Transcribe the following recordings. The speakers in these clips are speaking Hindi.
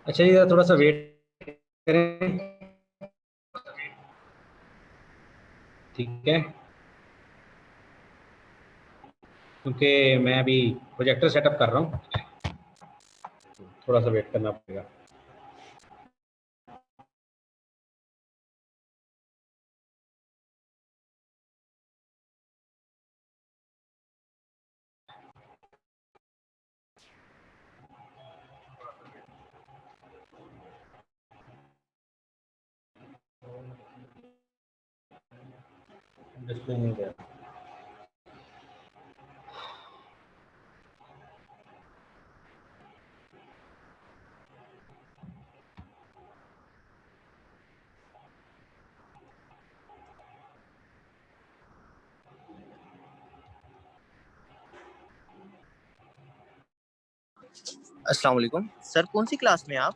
अच्छा ये थोड़ा सा वेट करें। ठीक है, क्योंकि मैं अभी प्रोजेक्टर सेटअप कर रहा हूँ, थोड़ा सा वेट करना पड़ेगा। डिस्प्ले नहीं गया। अस्सलाम वालेकुम सर, कौन सी क्लास में आप?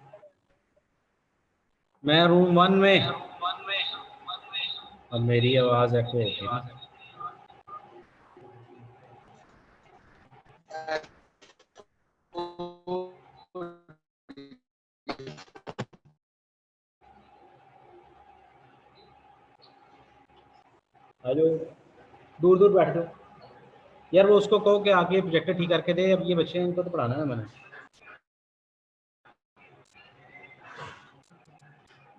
मैं रूम 1 में। अब मेरी आवाज़ एको होगी ना। हेलो, दूर दूर बैठ जाओ यार। वो उसको कहो कि आगे प्रोजेक्टर ठीक करके दे। अब ये बच्चे हैं, इनको तो पढ़ाना है मैंने।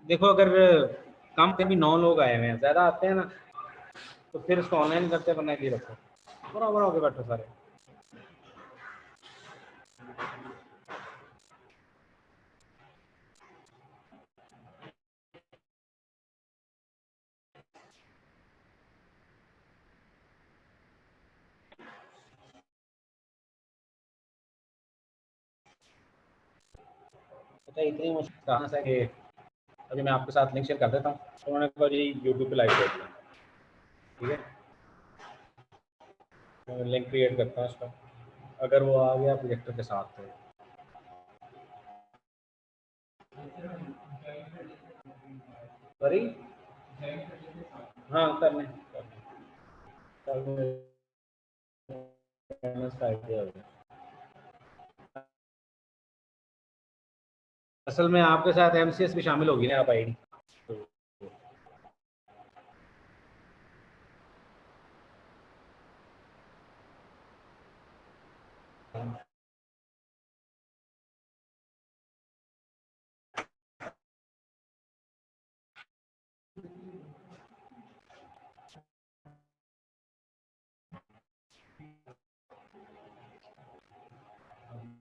देखो, अगर कम से भी 9 लोग आए हुए हैं, ज़्यादा आते हैं ना तो फिर उसको ऑनलाइन करते बनने के लिए रखो। बराबर होके बैठो सारे। अच्छा, इतनी मुश्किल कहाँ से कि अभी मैं आपके साथ लिंक शेयर कर देता हूँ, तो उन्होंने कहा जी यूट्यूब पे लाइव देख लें। ठीक है, मैं लिंक क्रिएट करता हूँ उसका। अगर वो आ गया प्रोजेक्टर के साथ तो सॉरी। हाँ, कर लें कर लें, इसका आइडिया हो गया। असल में आपके साथ एमसीएस भी शामिल होगी ना, आप आईडी तो।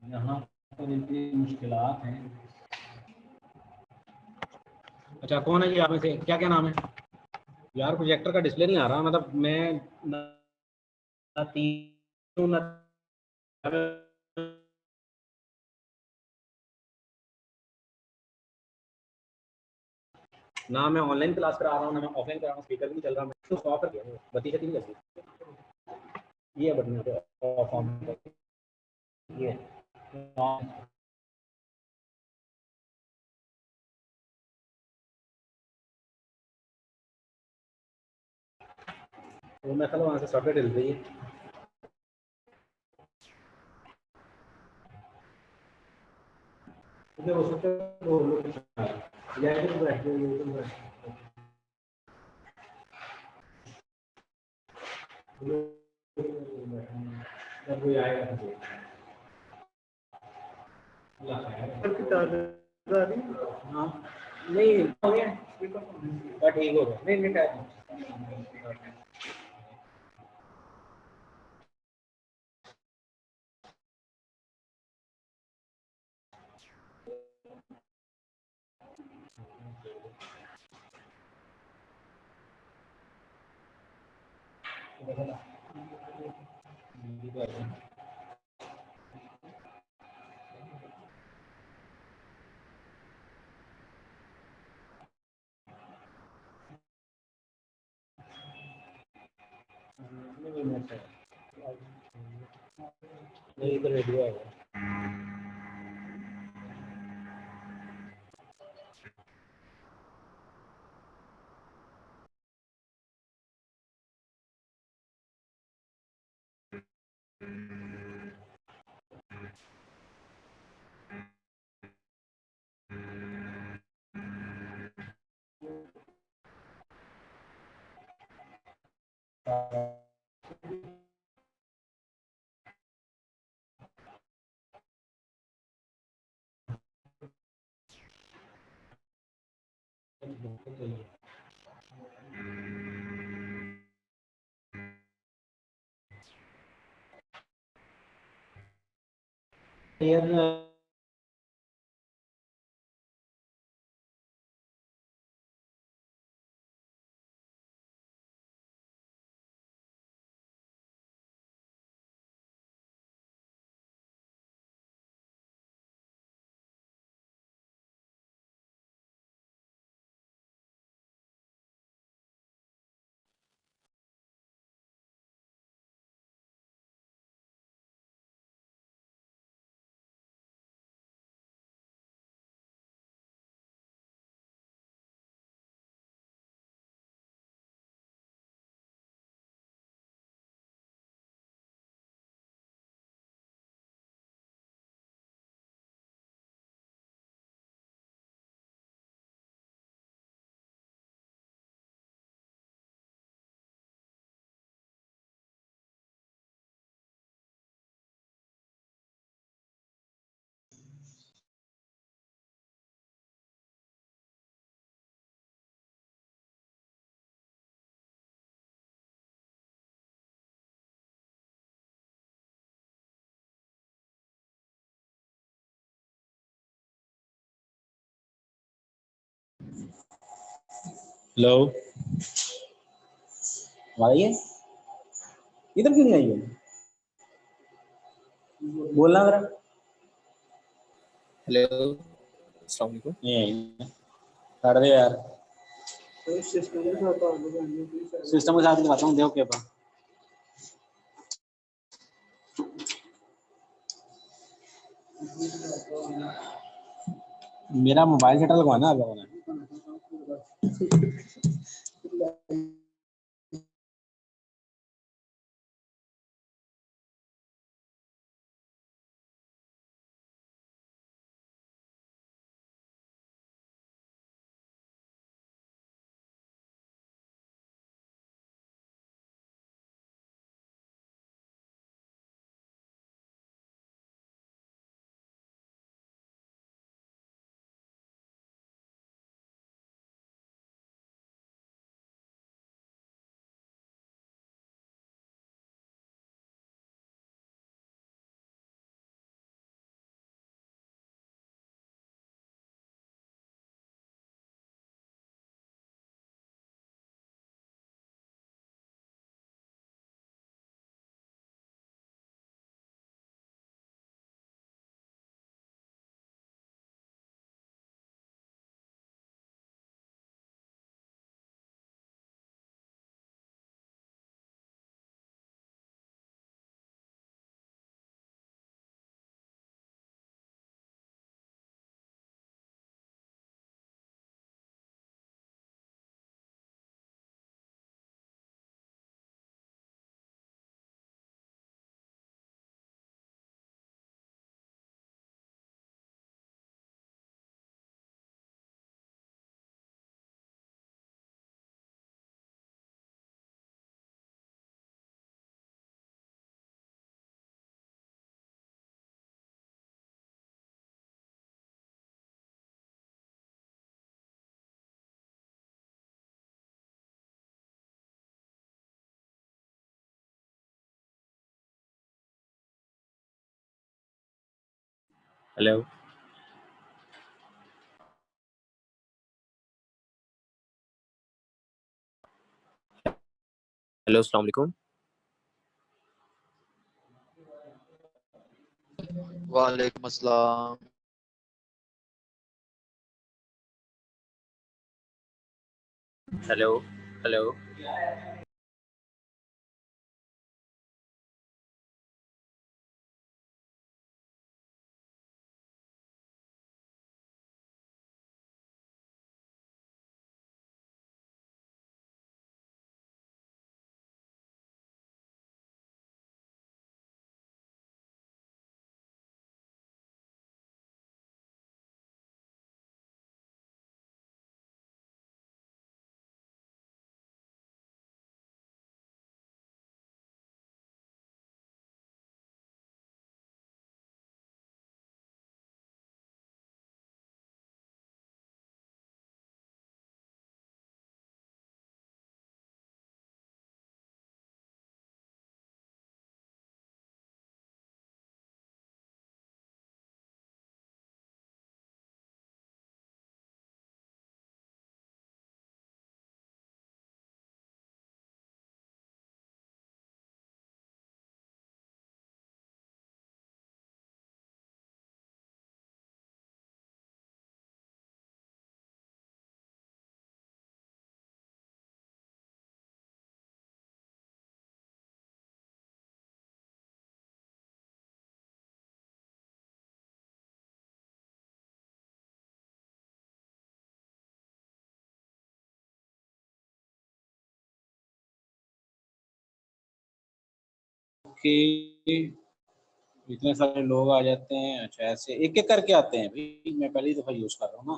यहाँ पर इतनी मुश्किलात हैं। अच्छा, कौन है जी आप में से? क्या क्या नाम है यार? प्रोजेक्टर का डिस्प्ले नहीं आ रहा। मतलब मैं ना तीन ना ना मैं ऑनलाइन क्लास करा रहा हूँ, ना मैं ऑफलाइन करा रहा हूँ। स्पीकर भी नहीं चल रहा। मैं तो स्टॉप कर दिया, बत्ती शती नहीं करती। ये बटन ऑफ ऑन, ये वो मैं वहाँ से सॉफ्टवेयर डल रही है। मुझे वो सॉफ्टवेयर वो लोग या फिर बैठ गए ये तो जब कोई आएगा तो हाँ, नहीं हो गया बट ठीक हो गया। नहीं नहीं टाइम नहीं, इधर रेडियो आएगा। नहीं, इधर रेडियो आएगा। यार हेलो, आई है? इधर क्यों नहीं आई है? बोलना जरा। हेलो, अस्सलाम वालेकुम। नहीं आई है। काट दे यार। सिस्टम के साथ दिखाता हूँ, देखो क्या पा। मेरा मोबाइल सेटर लगवाना है लोगों ने। हेलो, हेलो, अस्सलाम वालेकुम। वालेकुम अस्सलाम। हेलो, हेलो, ओके, इतने सारे लोग आ जाते हैं। अच्छा, ऐसे एक एक करके आते हैं भाई। मैं पहली दफ़ा यूज़ कर रहा हूँ ना,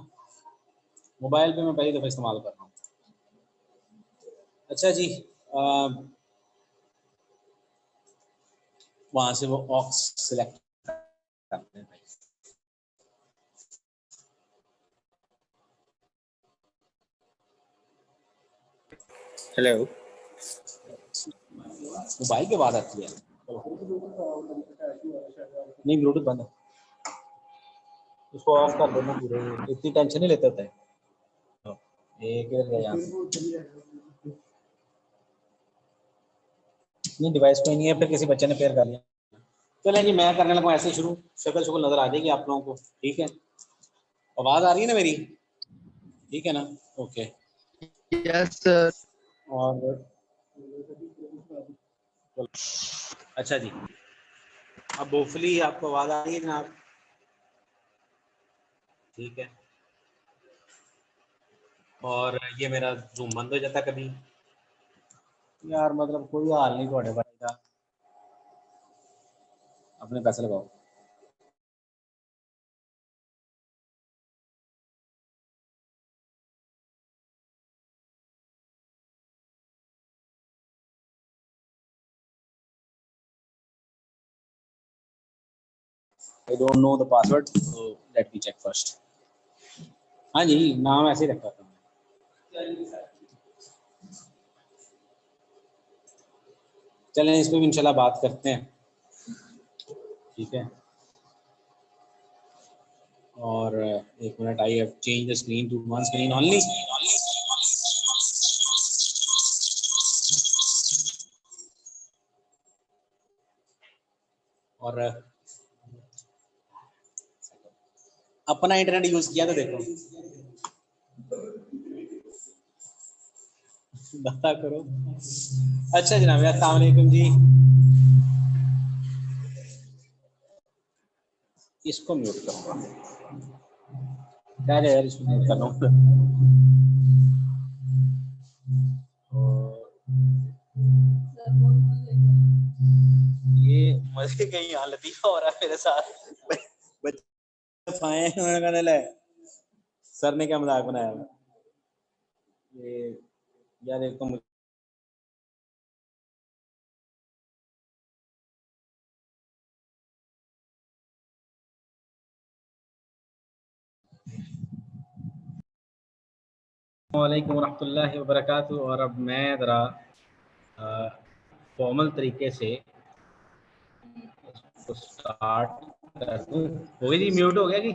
मोबाइल पे मैं पहली दफ़ा इस्तेमाल कर रहा हूँ। अच्छा जी, वहाँ से वो ऑक्स सिलेक्ट करते हैं भाई। हेलो। मोबाइल के बाद आती है। नहीं, ब्लूटूथ बंद है, उसको ऑफ कर देना पूरे। इतनी टेंशन नहीं लेते होते हैं। एक यहाँ नहीं, डिवाइस पे नहीं है, फिर किसी बच्चे ने पेयर कर लिया। चलें जी, मैं करने लगा ऐसे शुरू। शक्ल शुक्ल नजर आ जाएगी आप लोगों को, ठीक है? आवाज आ रही है ना मेरी? ठीक है ना? ओके। Yes sir. और अच्छा जी, अब होपफुली आपको आवाज आ रही है जनाब? ठीक है। और ये मेरा जूम बंद हो जाता कभी यार, मतलब कोई हाल नहीं थोड़े भाई का। अपने पैसे लगाओ। I don't know the password, so let me check first. हाँ जी, नाम ऐसे ही रखा था। चलें, इस पे भी इंशाल्लाह बात करते हैं, ठीक है? और एक minute, I have change the screen to one screen only. और अपना इंटरनेट यूज किया तो देखो, बता करो। अच्छा जनाब, अस्सलाम वालेकुम जी। इसको म्यूट करूंगा, क्या है यार, इसको म्यूट कर रहा हूँ। ये मजे कहीं यहाँ लतीफा हो रहा है मेरे साथ। बच्चे खाए उन्होंने कहने लगे सर ने क्या मजाक बनाया है? ये यार, एक तो वालेकुम रहमतुल्लाहि व बरकातहू। और अब मैं ज़रा फॉर्मल तरीके से इसको स्टार्ट कर दूँ। हो गई जी, म्यूट हो गया जी?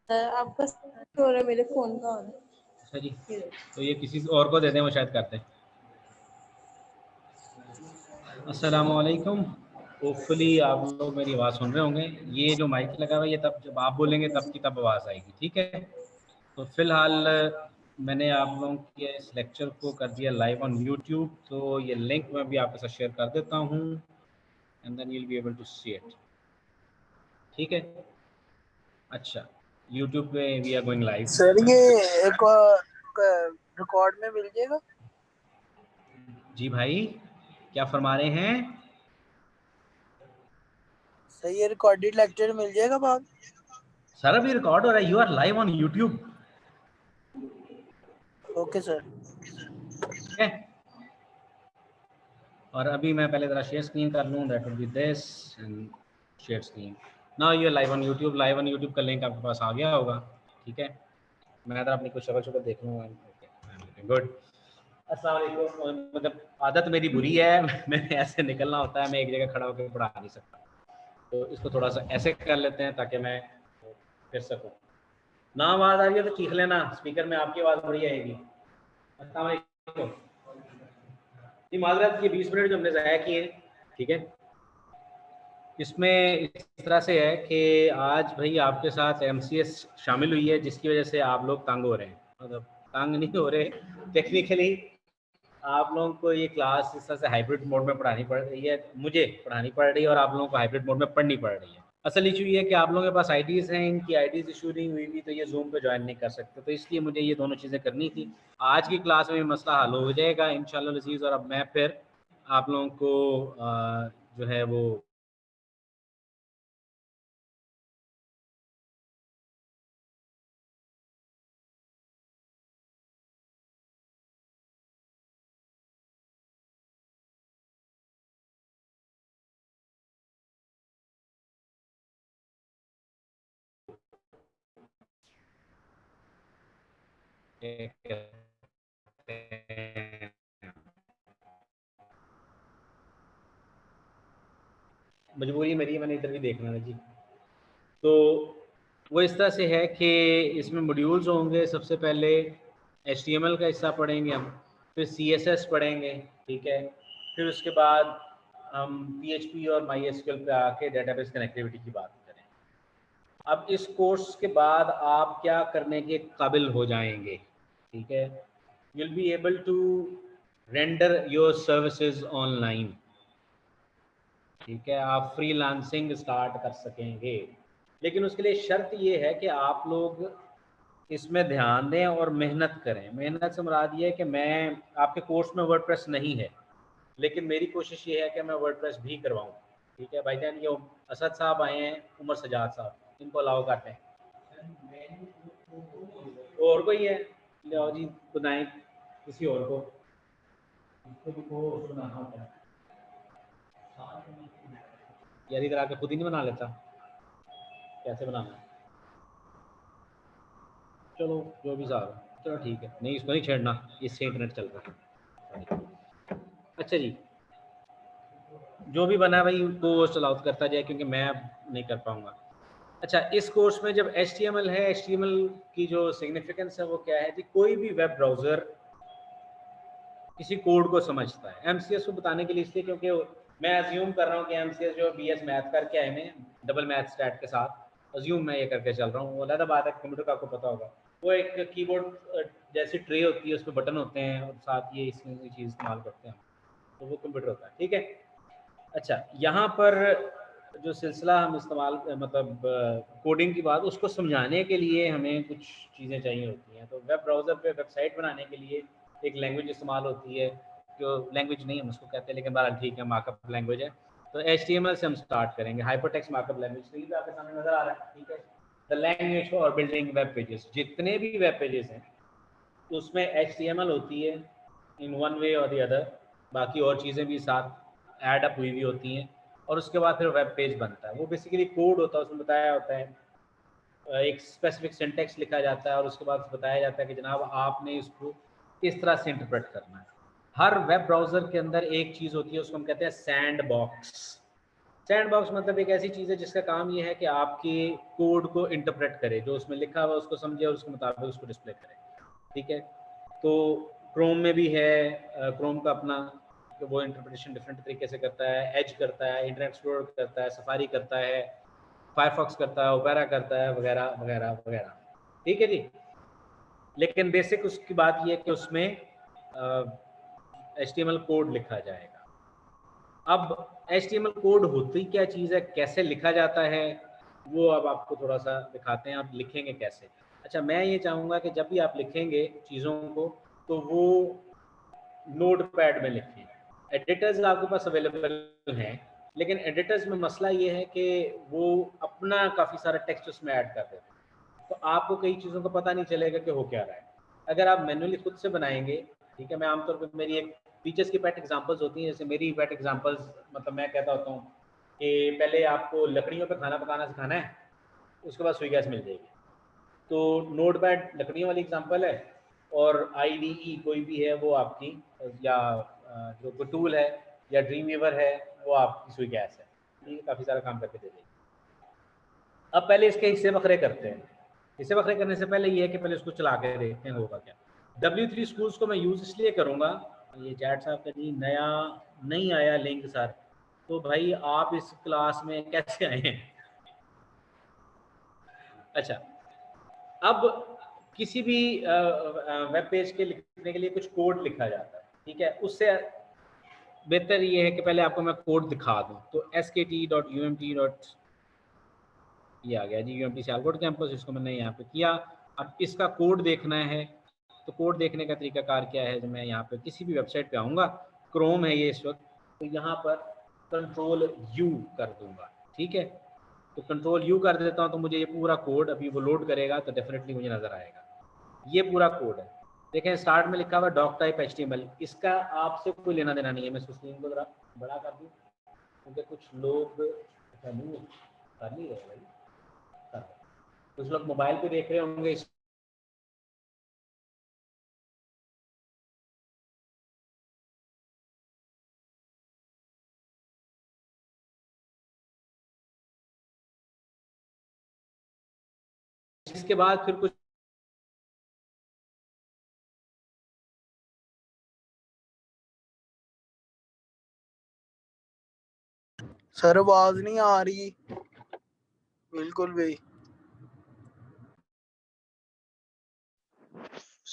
आपका हो रहा है, मेरे फोन का हो रहा है। अच्छा जी, तो ये किसी और को दे दें, वो शायद करते हैं। अस्सलाम वालेकुम। होपफुली आप लोग मेरी आवाज़ सुन रहे होंगे। ये जो माइक लगा हुआ है, ये तब जब आप बोलेंगे तब की तब आवाज़ आएगी, ठीक है? तो फिलहाल मैंने आप लोगों के इस लेक्चर को कर दिया लाइव ऑन यूट्यूब, तो ये लिंक मैं भी आपके साथ शेयर कर देता हूँ, and then you will be able to see it, ठीक है? अच्छा, यूट्यूब पे we are going live. Sir ये एक रिकॉर्ड में मिल जाएगा? जी भाई, क्या फरमा रहे हैं? सर ये रिकॉर्डेड लेक्चर मिल जाएगा बाद? सर अभी रिकॉर्ड हो रहा है, you are live on YouTube. Okay sir. ठीक है, और अभी मैं पहले ज़रा शेयर स्क्रीन कर लूँ, that will be this and share screen. Now you are live on YouTube. Live on YouTube का लिंक आपके पास आ गया होगा, ठीक है? मैं ज़रा अपनी कुछ शक्ल देख लूँ। गुड। अस्सलाम वालेकुम। मतलब आदत मेरी बुरी है, मैंने ऐसे निकलना होता है, मैं एक जगह खड़ा होकर पढ़ा नहीं सकता, तो इसको थोड़ा सा ऐसे कर लेते हैं ताकि मैं फिर सकूँ। ना आवाज़ आ रही है तो चीख लेना, स्पीकर में आपकी आवाज़ बड़ी आएगी। अस्सलाम वालेकुम जी, माजरत, ये 20 मिनट जो हमने ज़ाया किए, ठीक है? इसमें इस तरह से है कि आज भाई आपके साथ MCS शामिल हुई है, जिसकी वजह से आप लोग तंग हो रहे हैं। मतलब तंग नहीं हो रहे, टेक्निकली आप लोगों को ये क्लास इस तरह से हाइब्रिड मोड में पढ़ानी पड़ रही है, मुझे पढ़ानी पड़ रही है, और आप लोगों को हाइब्रिड मोड में पढ़नी पड़ रही है। असल इशू ये है कि आप लोगों के पास आईडीज़ हैं, इनकी आईडीज़ इशू नहीं हुई थी, तो ये जूम पे ज्वाइन नहीं कर सकते, तो इसलिए मुझे ये दोनों चीज़ें करनी थी। आज की क्लास में मसला हल हो जाएगा इंशाल्लाह अज़ीज़। और अब मैं फिर आप लोगों को जो है वो मजबूरी मेरी है, मैंने इधर भी देखना है जी। तो वो इस तरह से है कि इसमें मॉड्यूल्स होंगे। सबसे पहले HTML का हिस्सा पढ़ेंगे हम, फिर CSS पढ़ेंगे, ठीक है। फिर उसके बाद हम PHP और MySQL पे आके डेटाबेस कनेक्टिविटी की बात करें। अब इस कोर्स के बाद आप क्या करने के काबिल हो जाएंगे, ठीक है। you'll be able to render your services online, ठीक है। आप फ्रीलांसिंग स्टार्ट कर सकेंगे, लेकिन उसके लिए शर्त ये है कि आप लोग इसमें ध्यान दें और मेहनत करें। मेहनत से मुराद ये है कि मैं आपके कोर्स में वर्डप्रेस नहीं है, लेकिन मेरी कोशिश ये है कि मैं वर्डप्रेस भी करवाऊँ, ठीक है। भाईजान ये असद साहब आए हैं, उमर सजाद साहब, इनको अलाउ करते हैं। और कोई है, ले जी बनाएं किसी और को सुनाना होता है यार, इधर आके खुद ही नहीं बना लेता, कैसे बनाना है? चलो जो भी साहब, चलो ठीक है, नहीं इसको नहीं छेड़ना, इससे इंटरनेट चल रहा है। अच्छा जी, जो भी बना है भाई उसको चलाउट करता जाए, क्योंकि मैं अब नहीं कर पाऊँगा। अच्छा, इस कोर्स में जब HTML है, HTML की जो सिग्निफिकेंस है वो क्या है जी? कोई भी वेब ब्राउज़र किसी कोड को समझता है। MCS को बताने के लिए इसलिए क्योंकि मैं अज्यूम कर रहा हूँ कि MCS जो BS मैथ करके आए हैं डबल मैथ स्टैट के साथ, अज्यूम मैं ये करके चल रहा हूँ। वो अलग बात है, कंप्यूटर का आपको पता होगा, वो एक कीबोर्ड जैसी ट्रे होती है, उसमें बटन होते हैं और साथ ये इसमें चीज़ इस्तेमाल करते हैं, तो वो कंप्यूटर होता है, ठीक है। अच्छा, यहाँ पर जो सिलसिला हम इस्तेमाल मतलब कोडिंग की बात, उसको समझाने के लिए हमें कुछ चीज़ें चाहिए होती हैं। तो वेब ब्राउज़र पे वेबसाइट बनाने के लिए एक लैंग्वेज इस्तेमाल होती है, जो लैंग्वेज नहीं हम उसको कहते हैं, लेकिन बहरहाल ठीक है, मार्कअप लैंग्वेज है। तो HTML से हम स्टार्ट करेंगे, हाइपरटेक्स्ट मार्कअप लैंग्वेज। स्क्रीन पे आपके सामने नज़र आ रहा है, ठीक है। The language for building web pages, जितने भी वेब पेजेस हैं उसमें HTML होती है इन वन वे और द अदर, बाकी और चीज़ें भी साथ ऐड अप हुई हुई होती हैं, और उसके बाद फिर वेब पेज बनता है। वो बेसिकली कोड होता है, उसमें बताया होता है, एक स्पेसिफिक सिंटेक्स लिखा जाता है और उसके बाद बताया जाता है कि जनाब आपने इसको किस तरह से इंटरप्रेट करना है। हर वेब ब्राउज़र के अंदर एक चीज़ होती है, उसको हम कहते हैं सैंड बॉक्स। सैंड बॉक्स मतलब एक ऐसी चीज़ है जिसका काम ये है कि आपके कोड को इंटरप्रेट करे, जो उसमें लिखा हुआ उसको समझे और उसके मुताबिक उसको डिस्प्ले करे, ठीक है। तो क्रोम में भी है, क्रोम का अपना, कि वो इंटरप्रिटेशन डिफरेंट तरीके से करता है। एज करता है, इंटरनेट एक्सप्लोरर करता है, सफारी करता है, फायरफॉक्स करता है, ओपेरा करता है, वगैरह वगैरह वगैरह, ठीक है जी। लेकिन बेसिक उसकी बात ये है कि उसमें HTML कोड लिखा जाएगा। अब HTML कोड होती क्या चीज़ है, कैसे लिखा जाता है, वो अब आपको थोड़ा सा दिखाते हैं, आप लिखेंगे कैसे। अच्छा, मैं ये चाहूँगा कि जब भी आप लिखेंगे चीज़ों को, तो वो नोट पैड में लिखें। एडिटर्स आपके पास अवेलेबल हैं, लेकिन एडिटर्स में मसला ये है कि वो अपना काफ़ी सारा टेक्स्ट उसमें ऐड कर देते हैं, तो आपको कई चीज़ों का पता नहीं चलेगा कि हो क्या रहा है। अगर आप मैन्युअली खुद से बनाएंगे, ठीक है। मैं आमतौर पर मेरी एक टीचर्स की पेट एग्जांपल्स होती हैं, जैसे मेरी पेट एग्जांपल्स, मतलब मैं कहता होता हूँ कि पहले आपको लकड़ियों पे खाना पकाना सिखाना है, उसके बाद सुई गैस मिल जाएगी। तो नोट पैड लकड़ियों वाली एग्जांपल है, और IDE कोई भी है वो आपकी, या जो कोई टूल है या ड्रीम वीवर है, वो आपकी सुई गैस है, ये काफ़ी सारा काम करके दे देगी। अब पहले इसके हिस्से बखरे करते हैं। हिस्से बखरे करने से पहले ये है कि पहले उसको चला के देखते हैं होगा क्या। W3 स्कूल्स को मैं यूज़ इसलिए करूँगा, ये चैट साहब का जी नया नहीं आया लिंक सर, तो भाई आप इस क्लास में कैसे आए हैं? अच्छा, अब किसी भी वेब पेज के लिखने के लिए कुछ कोड लिखा जाता है, ठीक है। उससे बेहतर ये है कि पहले आपको मैं कोड दिखा दूँ। तो skt.umt. ये आ गया जी, UMT सियालकोट कैंपस, इसको मैंने यहाँ पे किया। अब इसका कोड देखना है, तो कोड देखने का तरीकाकार क्या है, जब मैं यहाँ पे किसी भी वेबसाइट पे आऊँगा, क्रोम है ये इस वक्त, तो यहाँ पर कंट्रोल यू कर दूंगा, ठीक है। तो कंट्रोल यू कर देता हूँ तो मुझे ये पूरा कोड अभी वो लोड करेगा तो डेफिनेटली मुझे नज़र आएगा। ये पूरा कोड है, देखें स्टार्ट में लिखा हुआ डॉक टाइप HTML, इसका आपसे कोई लेना देना नहीं है। मैं इसको स्क्रीन को जरा बड़ा कर दूँ क्योंकि कुछ लोग अच्छा नहीं कर नहीं रहे भाई, कर रहे। कुछ लोग मोबाइल पे देख रहे होंगे। इसके बाद फिर कुछ सर आवाज नहीं आ रही बिल्कुल भी।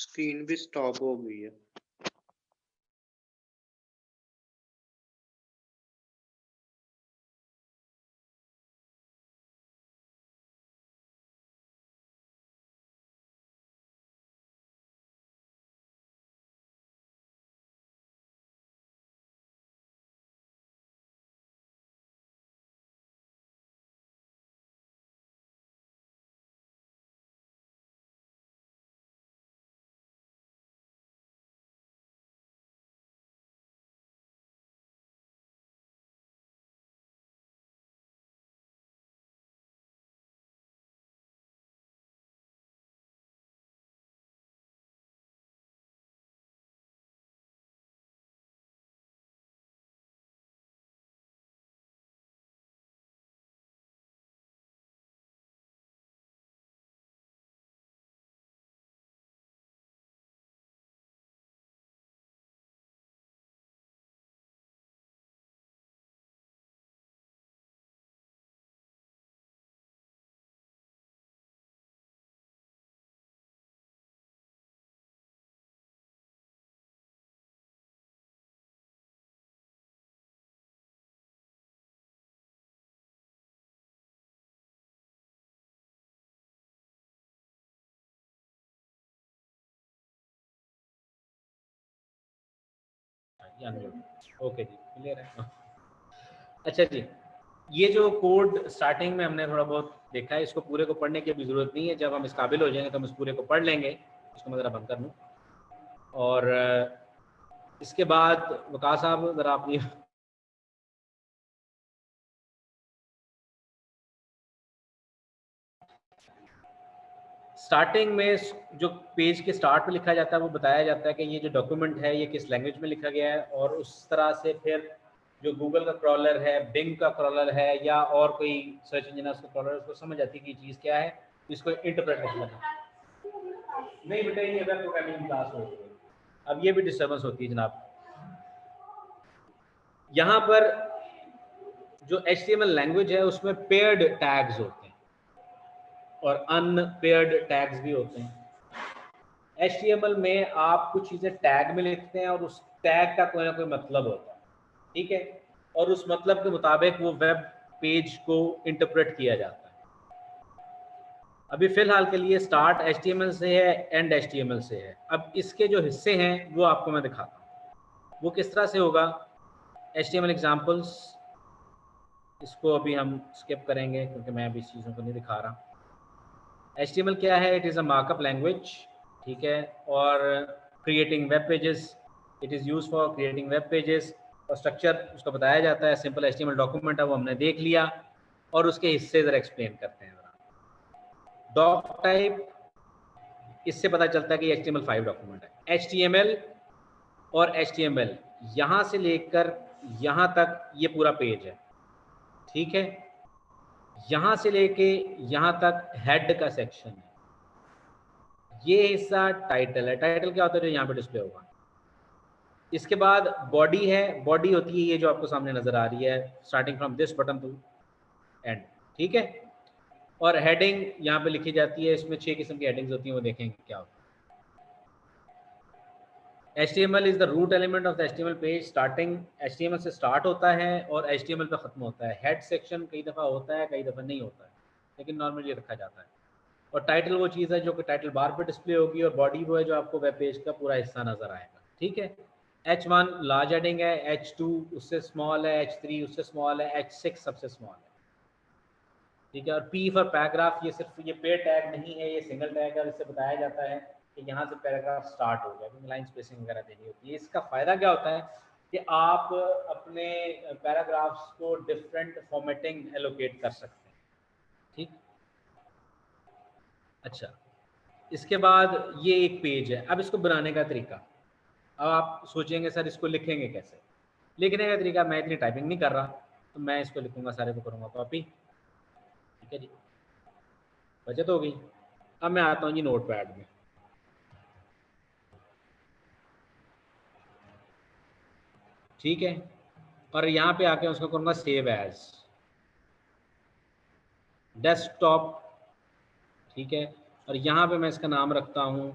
स्क्रीन भी स्टॉप हो गई है। ओके जी, क्लियर है। अच्छा जी, ये जो कोड स्टार्टिंग में हमने थोड़ा बहुत देखा है, इसको पूरे को पढ़ने की अभी ज़रूरत नहीं है। जब हम इस काबिल हो जाएंगे तो हम इस पूरे को पढ़ लेंगे। इसको मैं ज़रा बंद कर लूँ और इसके बाद वक़ास साहब ज़रा अपनी स्टार्टिंग में जो पेज के स्टार्ट में लिखा जाता है वो बताया जाता है कि ये जो डॉक्यूमेंट है ये किस लैंग्वेज में लिखा गया है, और उस तरह से फिर जो गूगल का क्रॉलर है, बिंग का क्रॉलर है या और कोई सर्च इंजन है उसका क्रॉलर है, उसको समझ आती है कि ये चीज़ क्या है, इसको इंटरप्रेट करना है। नहीं बेटा, ये वेब प्रोग्रामिंग क्लास हो रही है, अब ये भी डिस्टर्बेंस होती है जनाब। यहाँ पर जो HTML लैंग्वेज है उसमें पेयर्ड टैग्स होते हैं और अनपेयर्ड टैग्स भी होते हैं। HTML में आप कुछ चीज़ें टैग में लिखते हैं और उस टैग का कोई ना कोई मतलब होता है, ठीक है, और उस मतलब के मुताबिक वो वेब पेज को इंटरप्रेट किया जाता है। अभी फिलहाल के लिए स्टार्ट HTML से है, एंड HTML से है। अब इसके जो हिस्से हैं वो आपको मैं दिखाता हूँ वो किस तरह से होगा। HTML एग्जाम्पल्स, इसको अभी हम स्किप करेंगे क्योंकि मैं अभी इस चीज़ों को नहीं दिखा रहा। HTML क्या है? It is a markup language, ठीक है, और creating web pages, it is use for creating web pages. और स्ट्रक्चर उसका बताया जाता है, सिंपल HTML डॉक्यूमेंट है वो हमने देख लिया, और उसके हिस्से ज़रा एक्सप्लेन करते हैं। डॉक टाइप, इससे पता चलता है कि HTML5 डॉक्यूमेंट है। HTML और HTML यहाँ से लेकर यहाँ तक ये पूरा पेज है, ठीक है। यहाँ से लेके यहाँ तक हेड का सेक्शन है। ये हिस्सा टाइटल है। टाइटल क्या होता है? जो यहाँ पे डिस्प्ले होगा। इसके बाद बॉडी है। बॉडी होती है ये जो आपको सामने नजर आ रही है, starting from this button to end, ठीक है। और हेडिंग यहाँ पे लिखी जाती है। इसमें 6 किस्म की हेडिंग्स होती हैं, वो देखेंगे क्या होता है। HTML is the root element of the HTML page. Starting HTML से स्टार्ट होता है और HTML पे खत्म होता है। हेड सेक्शन कई दफ़ा होता है, कई दफ़ा नहीं होता है, लेकिन नॉर्मली रखा जाता है। और टाइटल वो चीज़ है जो कि टाइटल बार पे डिस्प्ले होगी, और बॉडी वो है जो आपको वेब पेज का पूरा हिस्सा नजर आएगा, ठीक है। H1 लार्ज हेडिंग है, H2 उससे स्मॉल है, H3 उससे स्मॉल है, H6 सबसे स्मॉल है, ठीक है। और P फॉर पैराग्राफ, ये सिर्फ ये पेड टैग नहीं है, ये सिंगल टैग है, इससे बताया जाता है कि यहाँ से पैराग्राफ स्टार्ट हो गया, क्योंकि लाइन स्पेसिंग वगैरह देनी होती है। इसका फ़ायदा क्या होता है कि आप अपने पैराग्राफ्स को डिफरेंट फॉर्मेटिंग एलोकेट कर सकते हैं, ठीक। अच्छा, इसके बाद ये एक पेज है। अब इसको बनाने का तरीका, अब आप सोचेंगे सर इसको लिखेंगे कैसे। लिखने का तरीका, मैं इतनी टाइपिंग नहीं कर रहा, तो मैं इसको लिखूंगा, सारे को करूँगा कॉपी, ठीक है जी, बचत हो गई। अब मैं आता हूँ जी नोटपैड में, ठीक है, और यहाँ पे आके उसको करूँगा सेव एज डेस्कटॉप, ठीक है। और यहाँ पे मैं इसका नाम रखता हूँ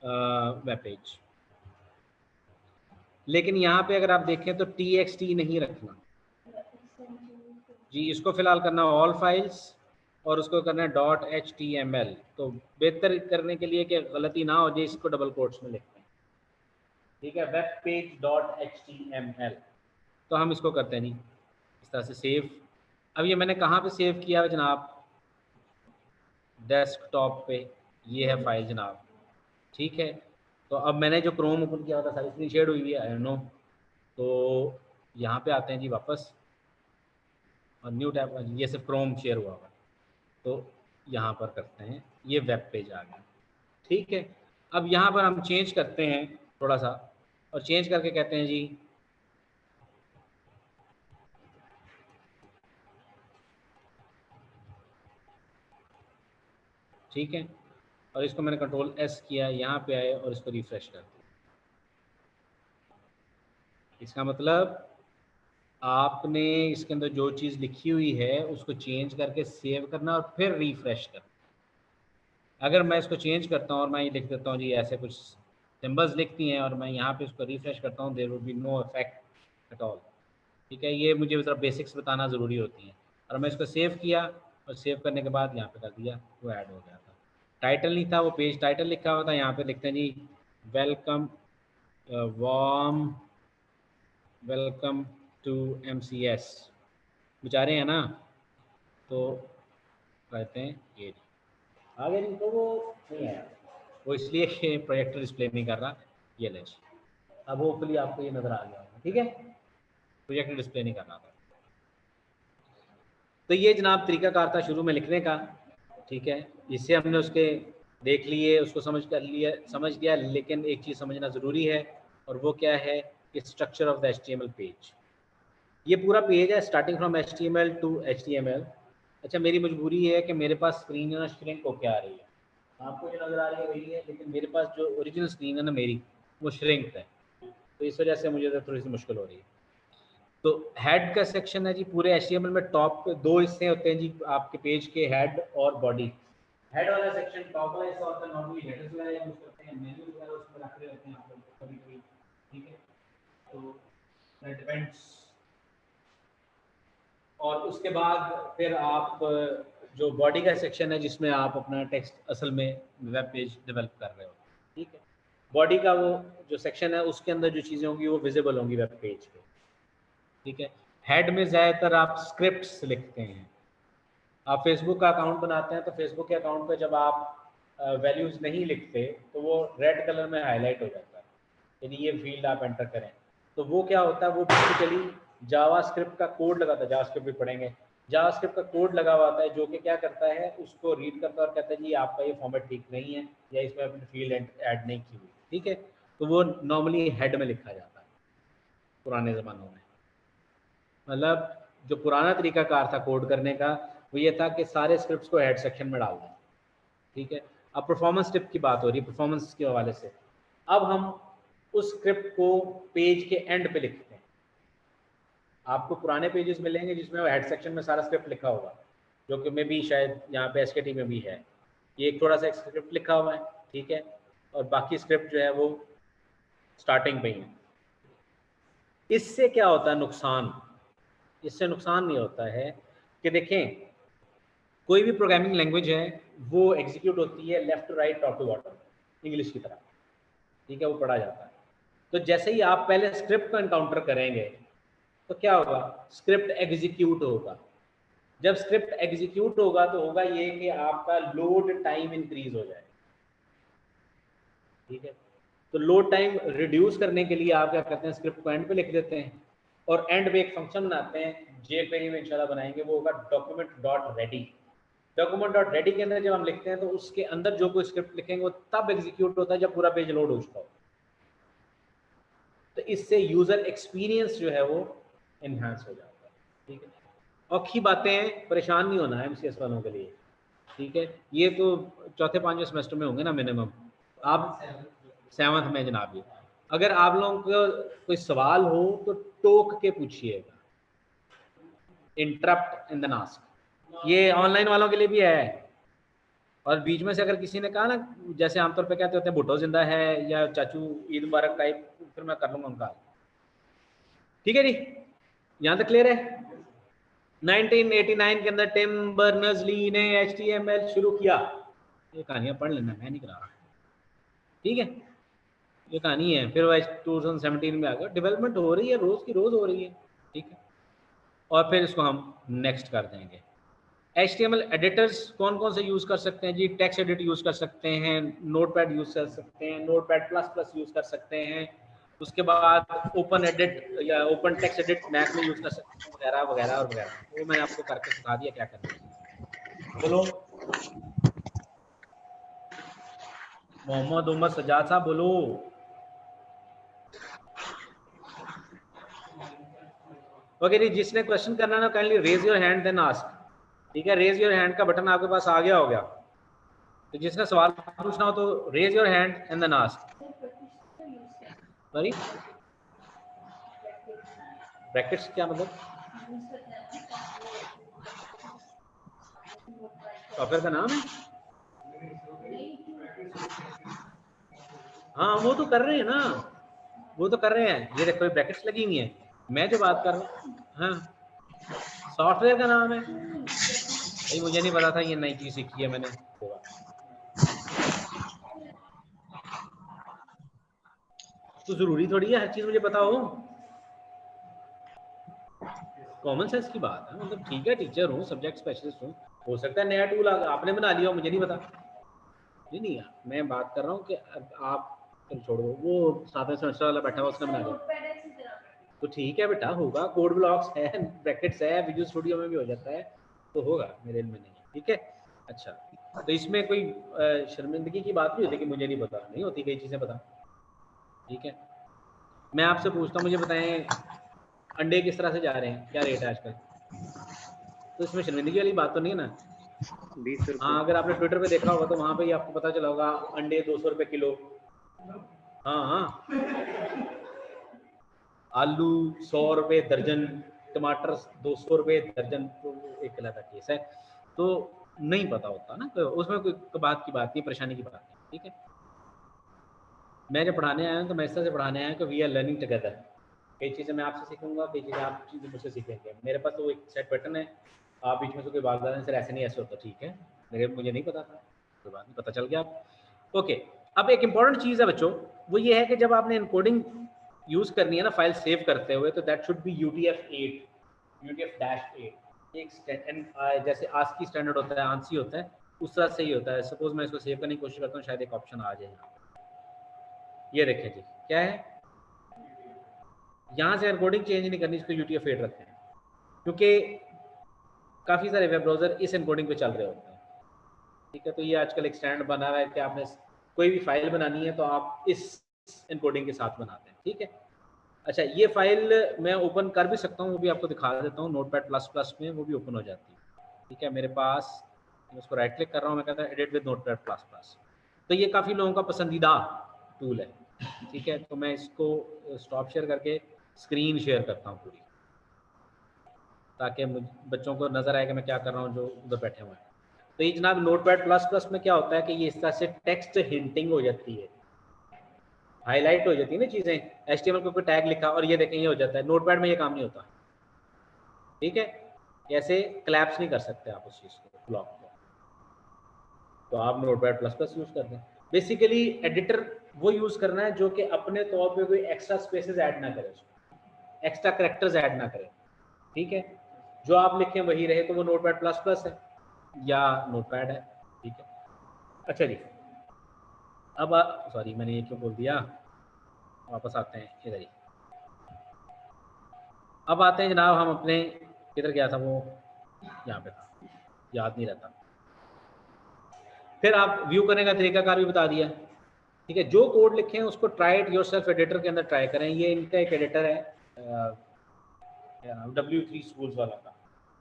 वेब पेज। लेकिन यहाँ पे अगर आप देखें तो txt नहीं रखना जी, इसको फिलहाल करना ऑल फाइल्स और उसको करना है .html। तो बेहतर करने के लिए कि गलती ना हो जाए, इसको डबल कोट्स में लिखते हैं, ठीक है, वेब पेज .html। तो हम इसको करते हैं जी इस तरह से सेव। अब ये मैंने कहाँ पे सेव किया है जनाब, डेस्कटॉप पे, ये है फाइल जनाब, ठीक है। तो अब मैंने जो क्रोम ओपन किया था सारी स्क्रीन शेयर हुई हुई है, आई नो। तो यहाँ पे आते हैं जी वापस, और न्यू टैब, ये सिर्फ क्रोम शेयर हुआ हुआ, तो यहाँ पर करते हैं, ये वेब पेज आ गया, ठीक है। अब यहाँ पर हम चेंज करते हैं थोड़ा सा, और चेंज करके कहते हैं जी ठीक है, और इसको मैंने कंट्रोल एस किया, यहाँ पे आए और इसको रिफ्रेश कर दिया। इसका मतलब आपने इसके अंदर जो चीज़ लिखी हुई है उसको चेंज करके सेव करना और फिर रिफ्रेश करना। अगर मैं इसको चेंज करता हूँ और मैं ये लिख देता हूँ जी ऐसे कुछ सिंबल्स लिखती हैं और मैं यहाँ पे इसको रिफ्रेश करता हूँ, there will be no effect at all, ठीक है। ये मुझे ज़रा बेसिक्स बताना ज़रूरी होती है। और मैं इसको सेव किया और सेव करने के बाद यहाँ पे कर दिया, वो ऐड हो गया था। टाइटल नहीं था, वो पेज टाइटल लिखा हुआ था, यहाँ पे लिखते हैं जी welcome warm welcome to MCS, बेचारे हैं ना, तो कहते हैं ये आगे नहीं, तो वो नहीं आया, वो इसलिए कि प्रोजेक्टर डिस्प्ले नहीं कर रहा, ये ले। अब होपफुली आपको ये नज़र आ गया होगा, ठीक है, प्रोजेक्टर डिस्प्ले नहीं कर रहा था। तो ये जनाब तरीकाकार था शुरू में लिखने का, ठीक है। इससे हमने उसके देख लिए, उसको समझ गया, लेकिन एक चीज़ समझना ज़रूरी है, और वो क्या है कि structure of the HTML page. ये पूरा पेज है starting from HTML to HTML। अच्छा, मेरी मजबूरी है कि मेरे पास स्क्रीन श्रिंक होके आ रही है, आपको जो नज़र आ रही है वही है, लेकिन मेरे पास जो ओरिजिनल स्क्रीन है ना मेरी, वो श्रिंक है, तो इस वजह से मुझे थोड़ी सी मुश्किल हो रही है। तो हेड का सेक्शन है जी, पूरे HTML में टॉप पे दो हिस्से होते हैं जी आपके पेज के, हेड और बॉडी। हेड वाला सेक्शन टॉप वाला हिस्सा होता है, नॉर्मली हेडर्स वगैरह यूज करते हैं, मेन्यू वगैरह उसमें रख रहे होते हैं आप लोग कभी-कभी, ठीक है, तो दैट डिपेंड्स। और उसके बाद फिर आप जो बॉडी का सेक्शन है जिसमें आप अपना टेक्स्ट असल में वेब पेज डेवलप कर रहे हो, ठीक है। बॉडी का वो जो सेक्शन है उसके अंदर जो चीज़ें होंगी वो विजिबल होंगी वेब पेज पे, ठीक है। हेड में ज़्यादातर आप स्क्रिप्ट्स लिखते हैं। आप फेसबुक का अकाउंट बनाते हैं तो फेसबुक के अकाउंट पे जब आप वैल्यूज़ नहीं लिखते तो वो रेड कलर में हाईलाइट हो जाता है, यानी ये फील्ड आप एंटर करें, तो वो क्या होता है, वो बेसिकली जावास्क्रिप्ट का कोड लगाता है, जावास्क्रिप्ट भी पढ़ेंगे, जावास्क्रिप्ट का कोड लगा हुआ आता है जो कि क्या करता है, उसको रीड करता है और कहता है जी आपका ये फॉर्मेट ठीक नहीं है या इसमें अपनी फील्ड ऐड नहीं की हुई, ठीक है। तो वो नॉर्मली हेड में लिखा जाता है पुराने ज़मानों में। मतलब जो पुराना तरीकाकार था कोड करने का वो ये था कि सारे स्क्रिप्ट्स को हेड सेक्शन में डाल दें, ठीक है। अब परफॉर्मेंस टिप की बात हो रही है, परफॉर्मेंस के हवाले से अब हम उस स्क्रिप्ट को पेज के एंड पे लिखते हैं। आपको पुराने पेजेस मिलेंगे जिसमें हेड सेक्शन में सारा स्क्रिप्ट लिखा होगा, जो कि मे भी शायद यहाँ पे SKT में भी है, ये एक थोड़ा सा स्क्रिप्ट लिखा हुआ है, ठीक है, और बाकी स्क्रिप्ट जो है वो स्टार्टिंग पे ही है। इससे क्या होता है नुकसान, इससे नुकसान नहीं होता है कि देखें कोई भी प्रोग्रामिंग लैंग्वेज है वो एग्जीक्यूट होती है left to right top to bottom, English की तरह, ठीक है, वो पढ़ा जाता है। तो जैसे ही आप पहले स्क्रिप्ट को एनकाउंटर करेंगे तो क्या होगा, स्क्रिप्ट एग्जीक्यूट होगा। जब स्क्रिप्ट एग्जीक्यूट होगा तो होगा ये कि आपका लोड टाइम इंक्रीज हो जाएगा, ठीक है। तो लोड टाइम रिड्यूस करने के लिए आप क्या करते हैं, स्क्रिप्ट को एंड पे लिख देते हैं और एंड पे एक फंक्शन बनाते हैं, jQuery में इंशाल्लाह बनाएंगे, वो होगा document.ready। document.ready के अंदर जब हम लिखते हैं तो उसके अंदर जो कोई स्क्रिप्ट लिखेंगे वो तब एग्जीक्यूट होता है जब पूरा पेज लोड हो चुका हो। तो इससे यूजर एक्सपीरियंस जो है वो इन्हांस हो जाता है, ठीक है। औखी बातें हैं, परेशान नहीं होना है MCS वालों के लिए, ठीक है। ये तो चौथे पांचवें सेमेस्टर में होंगे ना मिनिमम, आप 7th में जनाब। ये अगर आप लोगों को कोई सवाल हो तो टोक के पूछिएगा, इंटरप्ट इन द आस्क। ये ऑनलाइन वालों के लिए भी है। और बीच में से अगर किसी ने कहा ना, जैसे आमतौर पे कहते होते हैं भुट्टो जिंदा है या चाचू ईद मुबारक टाइप, फिर मैं कर लूंगा उनका, ठीक है जी। यहाँ तक क्लियर है। 1989 के अंदर टिम बर्नर्स-ली ने HTML शुरू किया। ये कहानियां पढ़ लेना, मैं नहीं करा रहा, ठीक है। ये कहानी है। फिर 2017 में आ गया, डेवलपमेंट हो रही है, रोज की रोज हो रही है, ठीक है। और फिर इसको हम नेक्स्ट कर देंगे। HTML एडिटर्स कौन कौन से यूज कर सकते हैं जी? टेक्स्ट एडिट यूज कर सकते हैं, नोटपैड यूज कर सकते हैं, नोटपैड प्लस यूज कर सकते हैं, उसके बाद ओपन एडिट या ओपन टेक्स्ट एडिट मैक में यूज कर सकते हैं, वगैरह वगैरह और वगैरह। वो मैंने आपको करके सिखा दिया क्या करना है। बोलो मोहम्मद उमर सजाद साहब, बोलो। ओके जी, जिसने क्वेश्चन करना ना kindly raise your hand then ask, ठीक है। रेज योर हैंड का बटन आपके पास आ गया हो गया, तो जिसने सवाल पूछना हो तो raise your hand and then ask. Sorry, brackets क्या मतलब? सॉफ्टवेयर का नाम है? हाँ वो तो कर रहे हैं ना, वो तो कर रहे हैं। ये देखो ब्रैकेट्स लगी हुई हैं, मैं जो बात कर रहा हूँ, हाँ सॉफ्टवेयर का नाम है भाई, मुझे नहीं पता था, ये नई चीज सीखी है मैंने। तो जरूरी थोड़ी है हर चीज मुझे पता हो, कॉमन सेंस की बात है। मतलब ठीक है, टीचर हूँ, सब्जेक्ट स्पेशलिस्ट हूँ, हो सकता है नया टूल आपने बना लिया हो, मुझे नहीं पता। नहीं, मैं बात कर रहा हूँ कि आप छोड़ो, वो 7वें सेमेस्टर वाला बैठा हुआ, उसने बना लिया तो ठीक है बेटा, होगा। कोड ब्लॉक्स है, ब्रैकेट्स है, विजुअल स्टूडियो में भी हो जाता है, तो होगा, मेरे में नहीं, ठीक है। अच्छा, तो इसमें कोई शर्मिंदगी की बात नहीं होती कि मुझे नहीं पता, नहीं होती, कई चीज़ें पता, ठीक है। मैं आपसे पूछता हूँ, मुझे बताएं अंडे किस तरह से जा रहे हैं, क्या रेट है आजकल? तो इसमें शर्मिंदगी वाली बात तो नहीं है ना? 20 रुपए। हाँ, अगर आपने ट्विटर पे देखा होगा तो वहाँ पे ही आपको पता चला होगा, अंडे 200 रुपये किलो। हाँ हाँ, आलू 100 रुपये दर्जन, टमाटर 200 रुपये दर्जन, तो एक अलग केस है। तो नहीं पता होता ना, तो उसमें कोई बात की बात नहीं, परेशानी की बात नहीं, ठीक है। मैं जब पढ़ाने आया हूँ तो मैं इस तरह से पढ़ाने आया हूँ कि वी आर लर्निंग टुगेदर। कई चीज़ें मैं आपसे सीखूंगा, कई चीज़ें आप चीज़ें मुझसे सीखेंगे। मेरे पास तो एक सेट पैटर्न है, आप बीच में से कोई बात बता दें सर ऐसे नहीं ऐसे होता, ठीक है, मुझे नहीं पता था, कोई बात नहीं, पता चल गया आप। ओके, अब एक इंपॉर्टेंट चीज़ है बच्चों, वो ये है कि जब आपने इनकोडिंग यूज़ करनी है ना फाइल सेव करते हुए, तो that should be UTF-8, UTF-8 एक जैसे ASCII स्टैंडर्ड होता है, ANSI होता है, उस तरह से ही होता है। सपोज मैं इसको सेव करने की कोशिश करता हूँ, शायद एक ऑप्शन आ जाए यहाँ, ये देखें जी, क्या है, यहाँ से एनकोडिंग चेंज नहीं करनी, इसको UTF-8 रखते हैं, क्योंकि काफ़ी सारे वेब ब्राउज़र इस एनकोडिंग पे चल रहे होते हैं, ठीक है। तो ये आजकल एक स्टैंड बना हुआ है कि आपने कोई भी फाइल बनानी है तो आप इस एनकोडिंग के साथ बनाते हैं, ठीक है। अच्छा, ये फाइल मैं ओपन कर भी सकता हूँ, वो भी आपको दिखा देता हूँ, नोटपैड++ में वो भी ओपन हो जाती है, ठीक है। मेरे पास, मैं उसको राइट क्लिक कर रहा हूँ, मैं कहता हूँ एडिट विद नोटपैड++, तो ये काफ़ी लोगों का पसंदीदा टूल है, ठीक है। तो मैं इसको स्टॉप शेयर करके स्क्रीन शेयर करता हूँ पूरी, ताकि बच्चों को नज़र आए कि मैं क्या कर रहा हूँ जो उधर बैठे हुए हैं। तो ये जनाब नोटपैड++ में क्या होता है कि ये इस तरह से टेक्स्ट हिंटिंग हो जाती है, हाईलाइट हो जाती है ना चीज़ें, HTML को कोई टैग लिखा और ये देखें ये हो जाता है। नोटपैड में ये काम नहीं होता, ठीक है। ऐसे क्लैप्स नहीं कर सकते आप उस चीज़ को, ब्लॉक को, तो आप नोटपैड++ यूज़ कर दें। बेसिकली एडिटर वो यूज़ करना है जो कि अपने तौर पे कोई एक्स्ट्रा स्पेसेस ऐड ना करे, एक्स्ट्रा करेक्टर्स ऐड ना करे, ठीक है। जो आप लिखें वही रहे, तो वो नोटपैड प्लस प्लस है या नोटपैड है, ठीक है। अच्छा जी, अब सॉरी मैंने ये क्यों बोल दिया, वापस आते हैं इधर ही। अब आते हैं जनाब, हम अपने किधर गया था, वो यहाँ पे था, याद नहीं रहता। फिर आप व्यू करने का तरीकाकार भी बता दिया, ठीक है। जो कोड लिखे हैं उसको ट्राई इट योरसेल्फ एडिटर के अंदर ट्राई करें। ये इनका एक एडिटर है W3 Schools वाला का,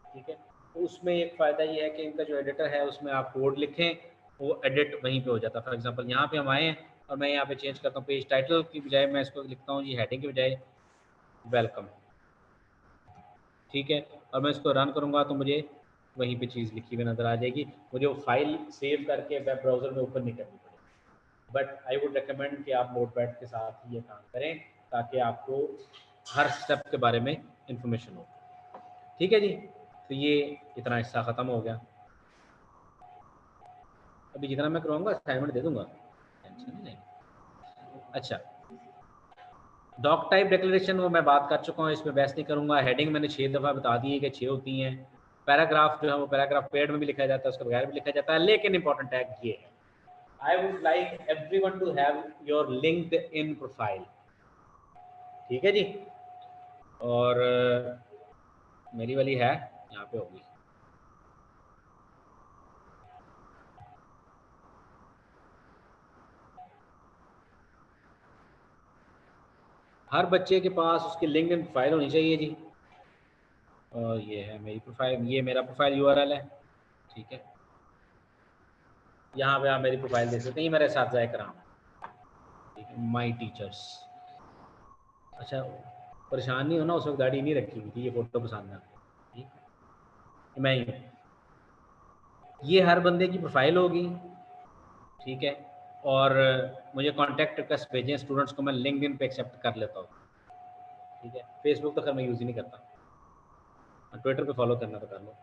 ठीक है। तो उसमें एक फ़ायदा ये है कि इनका जो एडिटर है उसमें आप कोड लिखें वो एडिट वहीं पे हो जाता है। फॉर एग्जांपल यहाँ पे हम आए हैं और मैं यहाँ पे चेंज करता हूँ, पेज टाइटल की बजाय मैं इसको लिखता हूँ जी हेडिंग की बजाय वेलकम, ठीक है। और मैं इसको रन करूँगा तो मुझे वहीं पे चीज़ लिखी हुई नज़र आ जाएगी, मुझे वो फाइल सेव करके वेब ब्राउज़र में ओपन नहीं करनी पड़ेगी। बट आई वुड रिकमेंड कि आप नोटपैड के साथ ही ये काम करें ताकि आपको हर स्टेप के बारे में इंफॉर्मेशन हो, ठीक है जी। तो ये इतना हिस्सा ख़त्म हो गया। अभी जितना मैं करवाऊंगा असाइनमेंट दे दूंगा, टेंशन नहीं लेनी। अच्छा, डॉक टाइप डिक्लेरेशन वो मैं बात कर चुका हूँ, इसमें बहस नहीं करूंगा। हेडिंग मैंने 6 दफ़ा बता दी है कि 6 होती हैं। पैराग्राफ जो है वो पैराग्राफ पेड में भी लिखा जाता है, उसके बगैर भी लिखा जाता है, लेकिन इंपॉर्टेंट टैग ये है, I would like everyone to have your LinkedIn profile, ठीक है जी। और मेरी वाली है यहाँ पे होगी। हर बच्चे के पास उसकी लिंक्डइन प्रोफाइल होनी चाहिए जी। और ये है मेरी प्रोफाइल, ये मेरा प्रोफाइल यूआरएल है, ठीक है। यहाँ पे आप मेरी प्रोफाइल देख सकते हैं, मेरे साथ जाए कराम, ठीक है, माई टीचर्स। अच्छा, परेशान नहीं होना, उस वक्त गाड़ी नहीं रखी हुई थी, ये फोटो पसंद है, ठीक है। मैं ही हूँ, ये हर बंदे की प्रोफाइल होगी, ठीक है। और मुझे कॉन्टैक्ट रिक्वेस्ट भेजें स्टूडेंट्स को, मैं लिंक्डइन पे एक्सेप्ट कर लेता हूँ, ठीक है। फेसबुक तो खैर मैं यूज़ ही नहीं करता, ट्विटर पे फॉलो करना तो कर लो।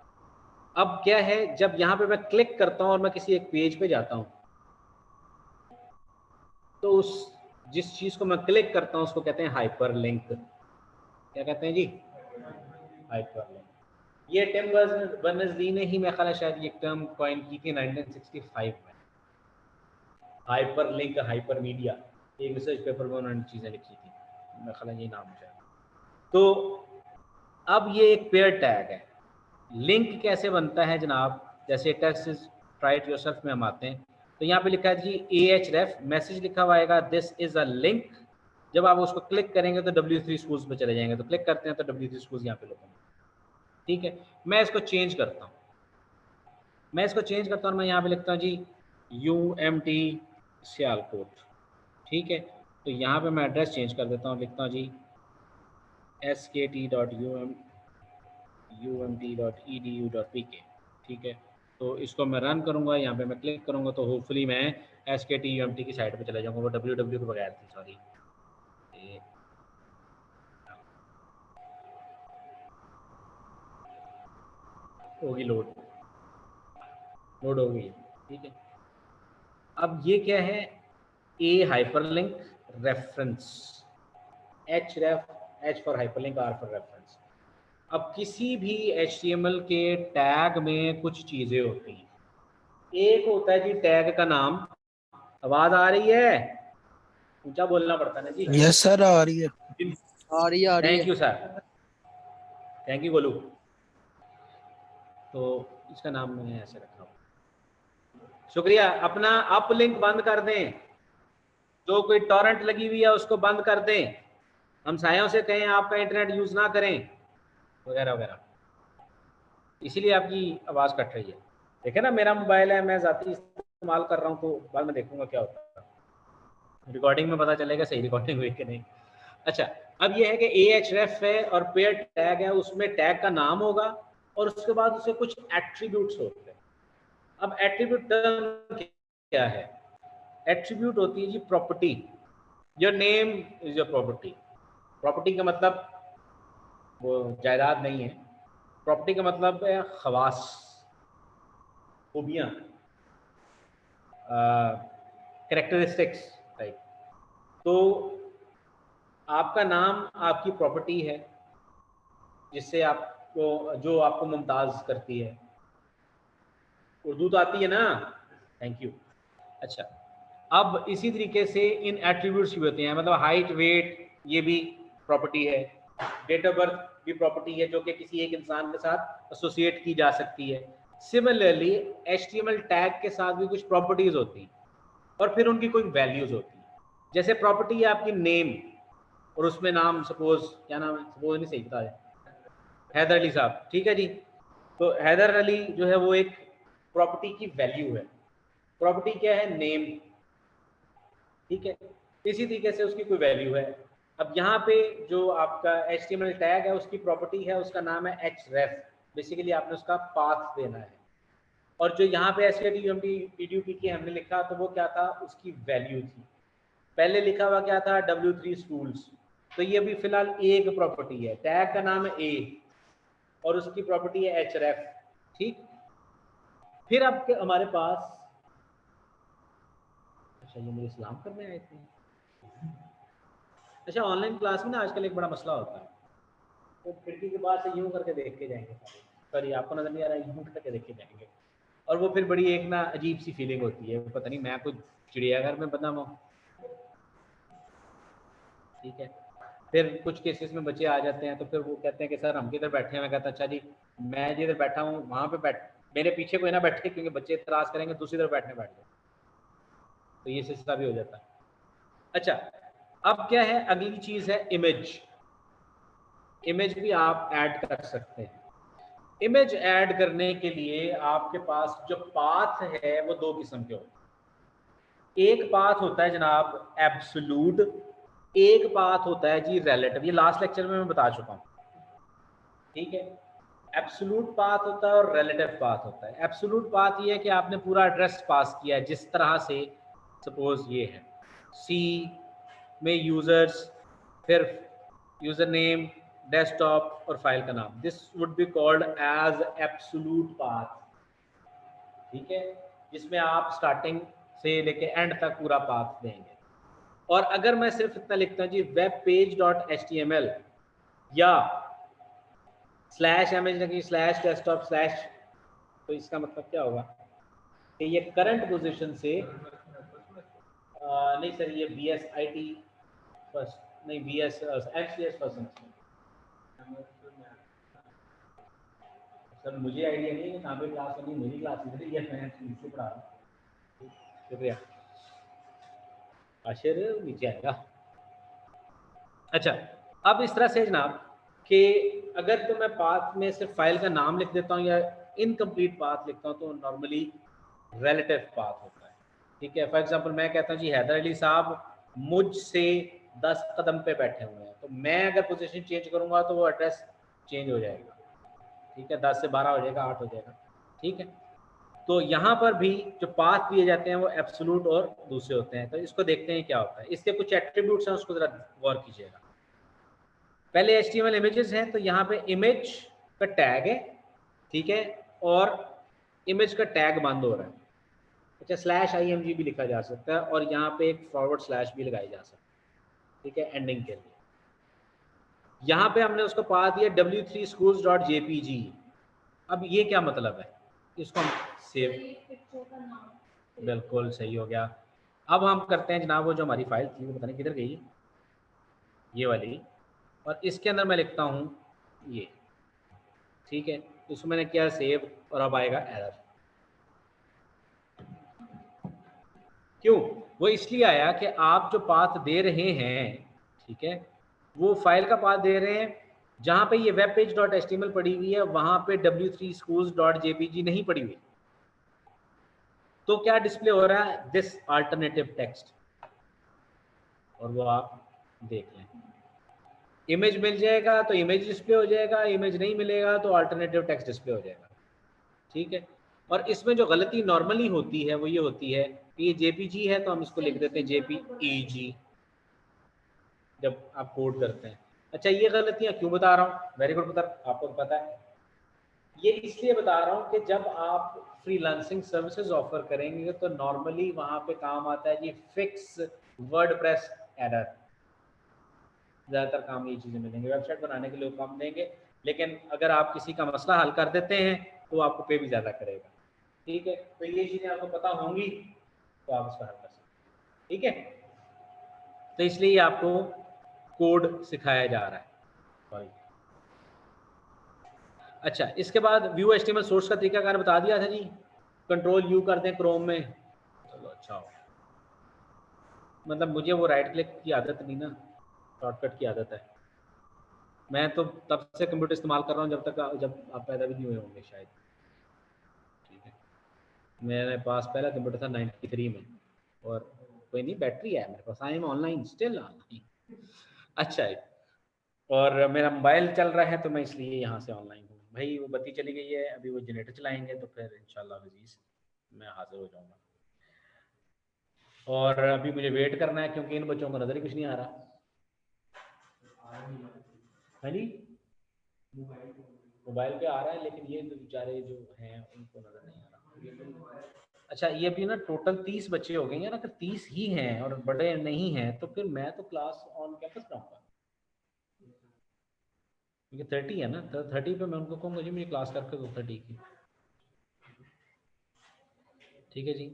अब क्या है, जब यहाँ पे मैं क्लिक करता हूँ और मैं किसी एक पेज पे जाता हूँ, तो उस जिस चीज़ को मैं क्लिक करता हूँ उसको कहते हैं हाइपर लिंक। क्या कहते हैं जी? Hyperlink. ये टिम बर्नर्स-ली ने ही मेरे ख्याल है शायद ये टर्म कॉइन की थी 1965 में। हाइपर लिंक, हाइपर मीडिया, एक रिसर्च पेपर में उन्होंने चीज़ें लिखी थी, मेरे ख्याल है ये नाम है। तो अब ये एक पेयर टैग है। लिंक कैसे बनता है जनाब? जैसे test is try it yourself में हम आते हैं, तो यहाँ पे लिखा है जी AHREF, मैसेज लिखा हुआ आएगा दिस इज अ लिंक। जब आप उसको क्लिक करेंगे तो W3 Schools पे चले जाएंगे, तो क्लिक करते हैं तो W3 Schools यहाँ पे लोग, ठीक है। मैं इसको चेंज करता हूँ, और मैं यहाँ पे लिखता हूँ जी UMT सियालकोट, ठीक है। तो यहाँ पे मैं एड्रेस चेंज कर देता हूँ, लिखता हूँ जी skt.umt.edu.pk, ठीक है। तो इसको मैं रन करूँगा, यहाँ पे मैं क्लिक करूँगा तो होपफुली मैं SKTUMT की साइट पे चला जाऊँगा। वो www के बगैर थी, सॉरी, होगी लोड हो गई, ठीक है। अब ये क्या है? A hyperlink reference, H for hyperlink, R for reference. अब किसी भी HTML के टैग में कुछ चीज़ें होती हैं। एक होता है जी टैग का नाम, आवाज आ रही है? ऊंचा बोलना पड़ता है ना जी। यस सर, आ रही है। आ रही है thank you sir, thank you Golu. तो इसका नाम मैंने ऐसे रखा हुआ, शुक्रिया। अपना अप लिंक बंद कर दें, जो कोई टॉरेंट लगी हुई है उसको बंद कर दें, हमसायों से कहें आपका इंटरनेट यूज ना करें, वगैरह वगैरह। इसीलिए आपकी आवाज़ कट रही है। देखे ना, मेरा मोबाइल है, मैं ज़ाती इस्तेमाल कर रहा हूँ, तो बाद में देखूंगा क्या होता है, रिकॉर्डिंग में पता चलेगा सही रिकॉर्डिंग हुई कि नहीं। अच्छा, अब ये है कि AHREF है और पेयर टैग है, उसमें टैग का नाम होगा और उसके बाद उसे कुछ एट्रीब्यूट्स होते हैं। अब एट्रीब्यूट टर्म क्या है? एट्रीब्यूट होती है जी property. Your name is your property. Property का मतलब वो जायदाद नहीं है, प्रॉपर्टी का मतलब है खवास, खूबियाँ, कैरेक्टरिस्टिक्स टाइप, तो आपका नाम आपकी प्रॉपर्टी है जिससे आपको, जो आपको मुमताज करती है। उर्दू तो आती है ना? Thank you. अच्छा, अब इसी तरीके से इन एट्रीब्यूट्स भी होते हैं, मतलब हाइट, वेट, ये भी प्रॉपर्टी है। डेट ऑफ बर्थ भी प्रॉपर्टी है जो कि किसी एक इंसान के साथ एसोसिएट की जा सकती है। सिमिलरली HTML टैग के साथ भी कुछ प्रॉपर्टीज होती हैं और फिर उनकी कोई वैल्यूज होती हैं। जैसे प्रॉपर्टी है आपकी नेम, और उसमें नाम, सपोज क्या नाम है, सपोज नहीं सही बता दें, हैदर अली साहब, ठीक है जी। तो हैदर अली जो है वो एक प्रॉपर्टी की वैल्यू है। प्रॉपर्टी क्या है? नेम, ठीक है। इसी तरीके से उसकी कोई वैल्यू है। अब यहाँ पे जो आपका HTML टैग है उसकी प्रॉपर्टी है, उसका नाम है href। बेसिकली आपने उसका पाथ देना है। और जो यहाँ पे STUMT की हमने लिखा तो वो क्या था? उसकी वैल्यू थी। पहले लिखा हुआ क्या था? W3 schools। तो ये अभी फिलहाल एक प्रॉपर्टी है, टैग का नाम है A और उसकी प्रॉपर्टी है href, ठीक। फिर आपके हमारे पास, अच्छा ये मुझे सलाम करने आए थे। अच्छा, ऑनलाइन क्लास में ना आजकल एक बड़ा मसला होता है, तो खिड़की के बाहर से यूं करके देख के जाएंगे, सॉरी आपको नजर नहीं आ रहा है, यूं करके देख के जाएंगे, और वो फिर बड़ी एक ना अजीब सी फीलिंग होती है, पता नहीं मैं कुछ चिड़ियाघर में बंधा हूँ, ठीक है। फिर कुछ केसेस में बच्चे आ जाते हैं तो फिर वो कहते हैं कि सर हम किधर बैठे हैं। मैं कहता अच्छा जी मैं जिधर बैठा हूँ वहाँ पे बैठ, मेरे पीछे कोई ना बैठे क्योंकि बच्चे इतराज करेंगे, दूसरी तरफ बैठ जाए। तो ये सिलसिला भी हो जाता है। अच्छा, अब क्या है? अगली चीज है इमेज। इमेज भी आप ऐड कर सकते हैं। इमेज ऐड करने के लिए आपके पास जो पाथ है वो दो किस्म के होते हैं। एक पाथ होता है जनाब एब्सोल्यूट, एक पाथ होता है जी रिलेटिव। ये लास्ट लेक्चर में मैं बता चुका हूँ, ठीक है। एब्सोल्यूट पाथ होता है और रिलेटिव पाथ होता है। एब्सोल्यूट पाथ ये है कि आपने पूरा एड्रेस पास किया है, जिस तरह से सपोज ये है सी में यूजर्स, फिर यूजर नेम, डेस्कटॉप और फाइल का नाम, this would be called as absolute path, ठीक है, जिसमें आप स्टार्टिंग से लेके एंड तक पूरा पाथ देंगे। और अगर मैं सिर्फ इतना लिखता हूँ जी वेब पेज डॉट HTML या स्लैश इमेज लगी स्लैश डेस्कटॉप स्लैश, तो इसका मतलब क्या होगा कि ये करंट पोजीशन से नहीं सर, ये BSIT फर्स्ट नहीं, BS MCS फर्स्ट। सर मुझे आइडिया नहीं है कि कहाँ पे क्लास होनी, मेरी क्लास इधर ही है, मैं नीचे पढ़ा रहा हूँ। शुक्रिया आशिर, नीचे आएगा। अच्छा, अब इस तरह से जनाब कि अगर तो मैं पाथ में सिर्फ फाइल का नाम लिख देता हूँ या इनकम्प्लीट पाथ लिखता हूँ तो नॉर्मली रिलेटिव पाथ होता है, ठीक है। फॉर एग्जांपल मैं कहता हूँ जी हैदर अली साहब मुझसे 10 कदम पे बैठे हुए हैं, तो मैं अगर पोजीशन चेंज करूंगा तो वो एड्रेस चेंज हो जाएगा, ठीक है, 10 से 12 हो जाएगा, 8 हो जाएगा, ठीक है। तो यहाँ पर भी जो पाथ दिए जाते हैं वो एब्सोल्यूट और दूसरे होते हैं। तो इसको देखते हैं क्या होता है। इसके कुछ एट्रीब्यूट्स हैं, उसको जरा गौर कीजिएगा। पहले HTML इमेजेस हैं, तो यहाँ पे इमेज का टैग है, ठीक है, और इमेज का टैग बंद हो रहा है। अच्छा, /img भी लिखा जा सकता है और यहाँ पे एक फॉरवर्ड स्लैश भी लगाई जा सकती है, ठीक है, एंडिंग के लिए। यहाँ पे हमने उसको पा दिया w3 schools.jpg। अब ये क्या मतलब है? इसको हम सेव, बिल्कुल सही हो गया। अब हम करते हैं जनाब, वो जो हमारी फाइल थी वो पता नहीं किधर गई, ये वाली, और इसके अंदर मैं लिखता हूँ ये, ठीक है। इसको मैंने किया सेव और अब आएगा एरर। क्यों? वो इसलिए आया कि आप जो पाथ दे रहे हैं, ठीक है, वो फाइल का पाथ दे रहे हैं, जहाँ पे ये वेब पेज डॉट HTML पड़ी हुई है वहाँ पे w3 schools.jpg नहीं पड़ी हुई। तो क्या डिस्प्ले हो रहा है? दिस अल्टरनेटिव टेक्स्ट, और वो आप देख लें। इमेज मिल जाएगा तो इमेज डिस्प्ले हो जाएगा, इमेज नहीं मिलेगा तो अल्टरनेटिव टेक्स्ट डिस्प्ले हो जाएगा, ठीक है। और इसमें जो गलती नॉर्मली होती है वो ये होती है कि ये JPG है तो हम इसको लिख देते हैं JPEG जब आप कोड करते हैं। अच्छा, ये गलतियां क्यों बता रहा हूँ? वेरी गुड पुत्र, आपको पता है। ये इसलिए बता रहा हूँ कि जब आप फ्रीलांसिंग सर्विसेज ऑफर करेंगे तो नॉर्मली वहाँ पे काम आता है जी फिक्स वर्डप्रेस एरर। ज़्यादातर काम ये चीज़ें मिलेंगे, वेबसाइट बनाने के लिए कम देंगे, लेकिन अगर आप किसी का मसला हल कर देते हैं तो आपको पे भी ज़्यादा करेगा। ठीक है, तो ये चीज़ें आपको पता होंगी तो आप उसका हल कर सकते हैं। ठीक है, तो इसलिए आपको कोड सिखाया जा रहा है। सॉरी, अच्छा, इसके बाद व्यू एचटीएमएल सोर्स का तरीकाकार बता दिया था जी। कंट्रोल यू कर दें क्रोम में, चलो अच्छा हो। मतलब मुझे वो राइट क्लिक की आदत नहीं ना, शॉर्टकट की आदत है। मैं तो तब से कंप्यूटर इस्तेमाल कर रहा हूँ जब आप पैदा भी नहीं हुए होंगे शायद। ठीक है, मेरे पास पहला कंप्यूटर था 93 में, और कोई नहीं, बैटरी है मेरे पास, I am online still online. अच्छा है, और मेरा मोबाइल चल रहा है तो मैं इसलिए यहाँ से ऑनलाइन हूँ। भाई वो बत्ती चली गई है, अभी वो जनरेटर चलाएंगे तो फिर इंशाल्लाह अजीज मैं हाजिर हो जाऊँगा। और अभी मुझे वेट करना है क्योंकि इन बच्चों को नज़र ही कुछ नहीं आ रहा। हाँ जी, मोबाइल पे आ रहा है, लेकिन ये तो बेचारे जो हैं उनको नज़र नहीं आ रहा। अच्छा, ये भी ना टोटल 30 बच्चे हो गए हैं ना, अगर 30 ही हैं और बड़े नहीं हैं तो फिर मैं तो क्लास ऑन कैंपस कराऊंगा, क्योंकि 30 है ना, तो 30 पे मैं उनको कहूँगा जी मुझे क्लास करके दो 30 की। ठीक है जी,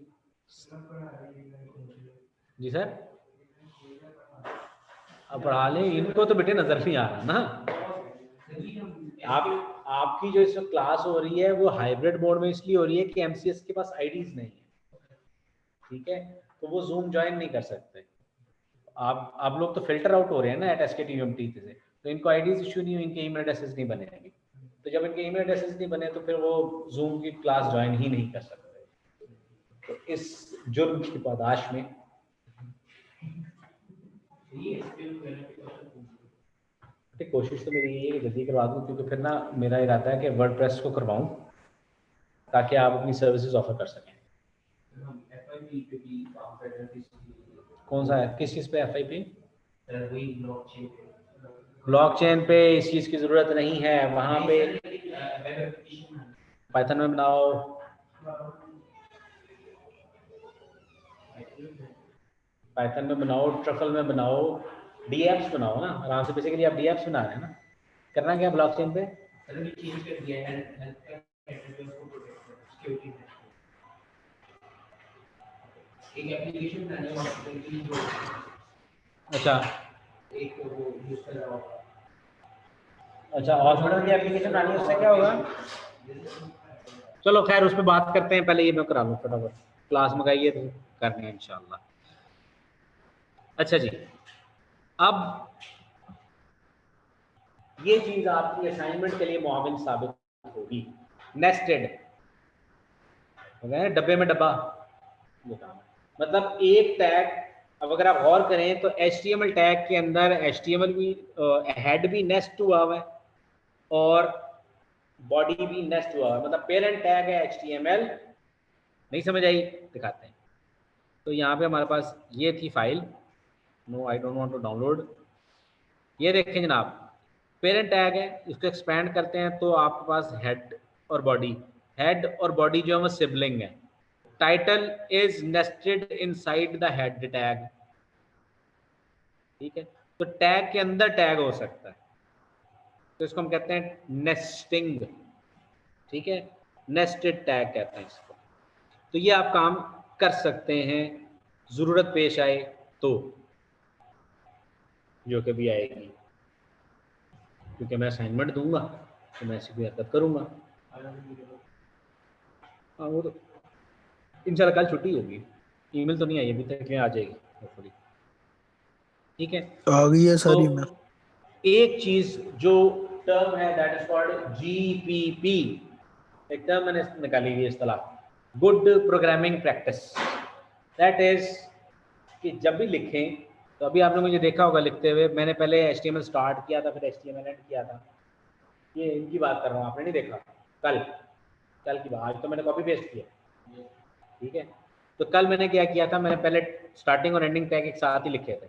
जी सर, अब पढ़ा लें, इनको तो बेटे नज़र नहीं आ रहा ना। आपकी जो इस वक्त क्लास हो रही है वो हाइब्रिड मोड में इसलिए हो रही है कि एमसीएस के पास आईडीज नहीं है। ठीक है, तो वो जूम ज्वाइन नहीं कर सकते। आप लोग तो फिल्टर आउट हो रहे हैं ना @sktumT से, तो इनको आईडीज इशू नहीं हुई, इनके ईमेल एड्रेसेस नहीं बने अभी। तो जब इनके ईमेल एड्रेसेस नहीं बने तो फिर वो जूम की क्लास ज्वाइन ही नहीं कर सकते। तो इस जुर्म की पादाश में कोशिश तो मेरी यही है कि जल्दी करवा दूँ, क्योंकि फिर ना मेरा इरादा है कि वर्डप्रेस को करवाऊँ ताकि आप अपनी सर्विसेज ऑफर कर सकें। कौन सा है, किस चीज़ पे FIP? ब्लॉकचेन पे इस चीज़ की ज़रूरत नहीं है। वहाँ पे पाइथन में बनाओ, पाइथन में बनाओ, ट्रफल में बनाओ, DApps बनाओ ना आराम से। बेसिकली आप DApps बना रहे हैं ना, करना क्या ब्लॉकचेन पे? अच्छा, अच्छा, हॉस्पिटल की एप्लीकेशन बनानी है, उससे क्या होगा? चलो खैर उस पर बात करते हैं, पहले ये मैं करा लूँ फटाफट। क्लास मंगाइए तो करनी है इंशाल्लाह। अच्छा जी, अब ये चीज़ आपकी असाइनमेंट के लिए मुआविन साबित होगी। नेस्टेड हो गया, डब्बे में डब्बा, मतलब एक टैग। अब अगर आप गौर करें तो HTML टैग के अंदर HTML भी हेड भी नेस्ट हुआ हुआ है और बॉडी भी नेस्ट हुआ है, मतलब पेरेंट टैग है HTML। नहीं समझ आई? दिखाते हैं। तो यहाँ पे हमारे पास ये थी file, no I don't want to download. ये देखें जनाब, पेरेंट टैग है, इसको एक्सपेंड करते हैं तो आपके पास हेड और बॉडी, हेड और बॉडी जो है वो सिबलिंग है। Title is nested inside the head tag. ठीक है, तो टैग के अंदर टैग हो सकता है, तो इसको हम कहते हैं नेस्टिंग। ठीक है, नेस्टेड टैग कहते हैं इसको। तो ये आप काम कर सकते हैं ज़रूरत पेश आए तो, जो कभी आएगी, क्योंकि मैं असाइनमेंट दूंगा तो मैं ऐसी कोई हरकत करूँगा। हाँ, वो तो इंशाल्लाह कल छुट्टी होगी, ईमेल तो नहीं आई अभी तक, आ जाएगी होपफुली। ठीक है, आ गई है सारी में। तो एक चीज़ जो टर्म है दैट इज कॉल्ड GPP, एक टर्म मैंने निकाली हुई इस्तेलाह, good programming practice. That is कि जब भी लिखें, तो अभी आपने मुझे देखा होगा लिखते हुए, मैंने पहले HTML स्टार्ट किया था, फिर HTML एंड किया था। ये इनकी बात कर रहा हूँ, आपने नहीं देखा? कल की बात, आज तो मैंने कॉपी पेस्ट किया। ठीक है, तो कल मैंने क्या किया था, मैंने पहले स्टार्टिंग और एंडिंग टैग एक साथ ही लिखे थे।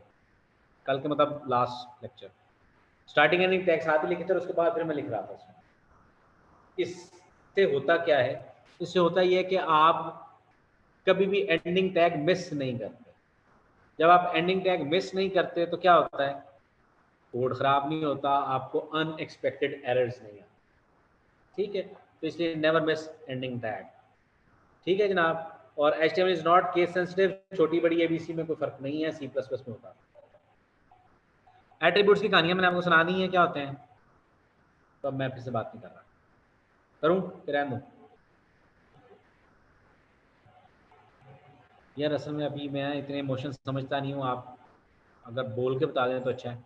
कल के मतलब last lecture, starting ending tag साथ ही लिखे थे, और उसके बाद फिर मैं लिख रहा था उसमें। इससे होता क्या है? इससे होता ये है कि आप कभी भी एंडिंग टैग मिस नहीं करते। जब आप एंडिंग टैग मिस नहीं करते तो क्या होता है, कोड खराब नहीं होता, आपको अनएक्सपेक्टेड एरर्स नहीं आते। ठीक है, तो इसलिए नेवर मिस एंडिंग टैग। ठीक है जनाब। और HTML is not case sensitive, छोटी बड़ी ABC में कोई फर्क नहीं है, C++ में होता है। एट्रीब्यूट्स की कहानियां मैंने आपको सुना दी हैं क्या होते हैं, तो अब मैं फिर से बात नहीं कर रहा, करूं कि रहने दूं? यार असल में अभी मैं इतने इमोशन समझता नहीं हूँ, आप अगर बोल के बता दें तो अच्छा है।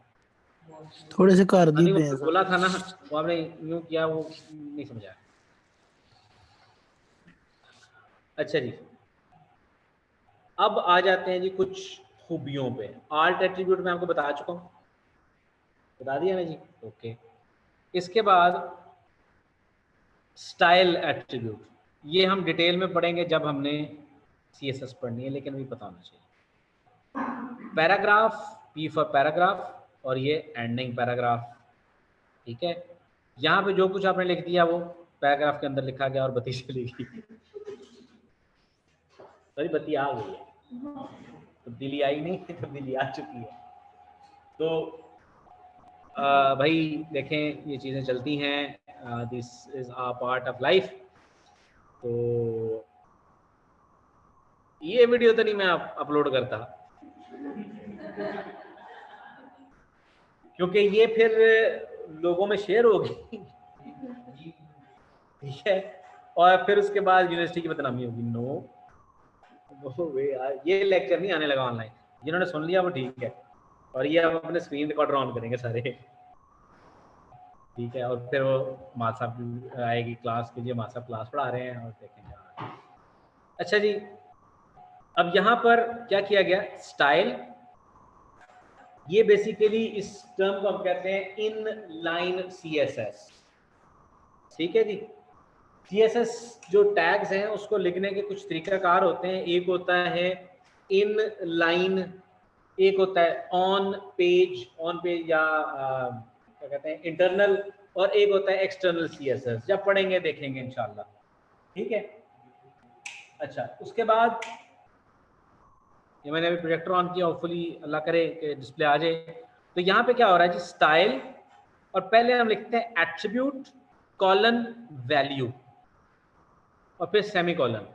थोड़े से कर दी नहीं, पे वो बोला था ना, वो आपने यूँ किया, वो नहीं समझा। अच्छा जी, अब आ जाते हैं जी कुछ खूबियों पे। आर्ट एट्रीब्यूट मैं आपको बता चुका हूँ, बता दिया ना जी, ओके। इसके बाद स्टाइल एट्रीब्यूट, ये हम डिटेल में पढ़ेंगे जब हमने CSS पढ़नी है, लेकिन अभी पता होना चाहिए। पैराग्राफ, P फॉर पैराग्राफ, और ये एंडिंग पैराग्राफ। ठीक है, यहाँ पे जो कुछ आपने लिख दिया वो पैराग्राफ के अंदर लिखा गया और बत्ती चली गई। सॉरी, बत्ती आ गई है, तब्दीली आई नहीं, तब्दीली आ चुकी है। तो भाई देखें, ये चीज़ें चलती हैं, this is a part of life. तो ये वीडियो तो नहीं मैं अपलोड करता, क्योंकि ये फिर लोगों में शेयर होगी। ठीक है, और फिर उसके बाद यूनिवर्सिटी की बदनामी होगी। नो वे यार, ये लेक्चर नहीं आने लगा ऑनलाइन, जिन्होंने सुन लिया वो ठीक है, और ये अब अपने स्क्रीन रिकॉर्डर ऑन करेंगे सारे। ठीक है, और फिर वो माँ साहब आएगी क्लास के लिए, माँ साहब क्लास पढ़ा रहे हैं और देखेंगे। अच्छा जी, अब यहाँ पर क्या किया गया, स्टाइल, ये बेसिकली इस टर्म को हम कहते हैं इन लाइन CSS। ठीक है जी, CSS जो टैग्स हैं उसको लिखने के कुछ तरीकाकार होते हैं। एक होता है इन लाइन, एक होता है ऑन पेज या क्या कहते हैं इंटरनल, और एक होता है एक्सटर्नल CSS। जब पढ़ेंगे देखेंगे इंशाल्लाह। ठीक है, अच्छा उसके बाद ये मैंने अभी प्रोजेक्टर ऑन किया, होपफुली अल्लाह करे कि डिस्प्ले आ जाए। तो यहाँ पे क्या हो रहा है जी, स्टाइल, और पहले हम लिखते हैं एट्रीब्यूट कॉलन वैल्यू और फिर सेमीकोलन।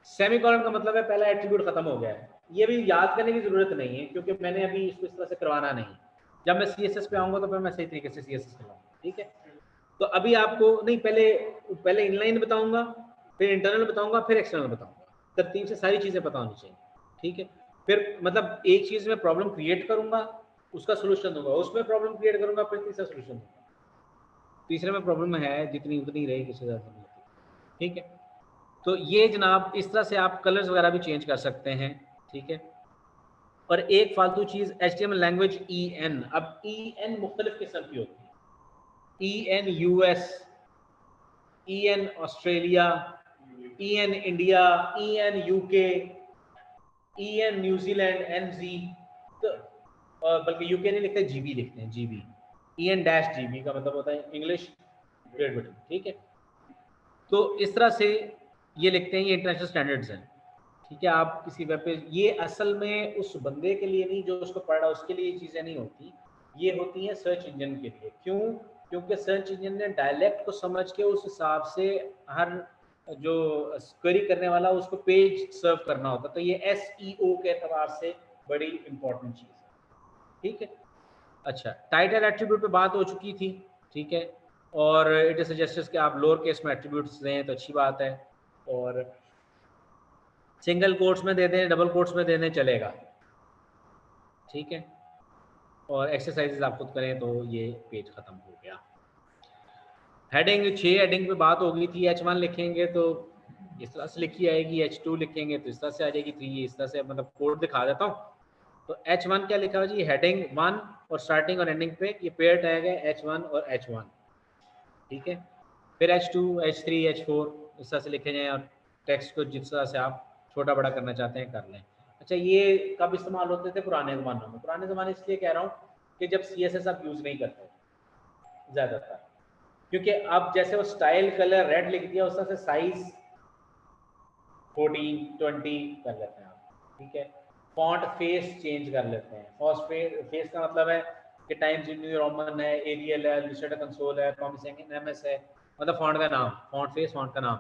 सेमीकोलन का मतलब है पहला एट्रीब्यूट खत्म हो गया है। ये भी याद करने की जरूरत नहीं है, क्योंकि मैंने अभी इसको इस तरह से करवाना नहीं। जब मैं CSS पे आऊँगा तो फिर मैं सही तरीके से CSS करवाऊंगा। ठीक है, तो अभी आपको नहीं, पहले इनलाइन बताऊंगा, फिर इंटरनल बताऊंगा, फिर एक्सटर्नल बताऊंगा। तरतीब से सारी चीज़ें पता होनी चाहिए। ठीक है, फिर मतलब एक चीज़ में प्रॉब्लम क्रिएट करूंगा, उसका सोल्यूशन दूंगा, उसमें प्रॉब्लम क्रिएट करूंगा, फिर तीसरा सोल्यूशन दूंगा। तीसरे में प्रॉब्लम है जितनी उतनी रहेगी, किसी ज़्यादा नहीं होती। ठीक है, तो ये जनाब इस तरह से आप कलर्स वगैरह भी चेंज कर सकते हैं। ठीक है, और एक फालतू चीज़ HTML लैंग्वेज EN, अब EN मुख्तलिफ किस्म की होती है। EN US, EN Australia, EN India, EN UK, EN New Zealand, NZ, तो बल्कि UK नहीं लिखते, GB लिखते हैं, GB। EN-GB का मतलब होता है इंग्लिश ग्रेट ब्रिटेन। ठीक है, तो इस तरह से ये लिखते हैं, ये इंटरनेशनल स्टैंडर्ड्स हैं। ठीक है, आप किसी वेब पेज, ये असल में उस बंदे के लिए नहीं जो उसको पढ़ रहा है, उसके लिए ये चीज़ें नहीं होती, ये होती हैं सर्च इंजन के लिए। क्यों? क्योंकि सर्च इंजन ने डायलेक्ट को समझ के उस हिसाब से हर जो क्वेरी करने वाला उसको पेज सर्व करना होता, तो ये SEO के एतबार से बड़ी इंपॉर्टेंट चीज़ है। ठीक है, अच्छा टाइटल एट्रीब्यूट पे बात हो चुकी थी। ठीक है, और इट इज सजेस्टेड कि आप लोअर केस में एट्रीब्यूट्स दें तो अच्छी बात है, और सिंगल कोट्स में दे दें, डबल कोट्स में दे दें, चलेगा। ठीक है, और एक्सरसाइजेज आप खुद करें तो ये पेज खत्म हो गया। हेडिंग 6 हेडिंग पे बात हो गई थी। H1 लिखेंगे तो इस तरह से लिखी आएगी, H2 लिखेंगे तो इस तरह से आ जाएगी, 3 इस तरह से, मतलब कोड दिखा देता हूँ। तो H1 क्या लिखा हुआ जी, हेडिंग 1 और स्टार्टिंग और एंडिंग पे ये पेयर टैग है H1 और H1। ठीक है, फिर H2, H3, H4 इस तरह से लिखे जाएँ, और टेक्स्ट को जिस तरह से आप छोटा बड़ा करना चाहते हैं कर लें। अच्छा, ये कब इस्तेमाल होते थे? पुराने ज़मानों में। पुराने ज़माने इसलिए कह रहा हूँ कि जब CSS आप यूज़ नहीं करते ज़्यादातर, क्योंकि अब जैसे वो स्टाइल कलर रेड लिख दिया, उस तरह से साइज 14, 20 कर लेते हैं आप। ठीक है, फॉन्ट फेस चेंज कर लेते हैं। फेस का मतलब है कि टाइम्स न्यू रोमन है, एरियल है, लुसेडा कंसोल है, प्रॉमिसिंग एमएस है, मतलब फॉन्ट का नाम, फॉन्ट फेस, फॉन्ट का नाम।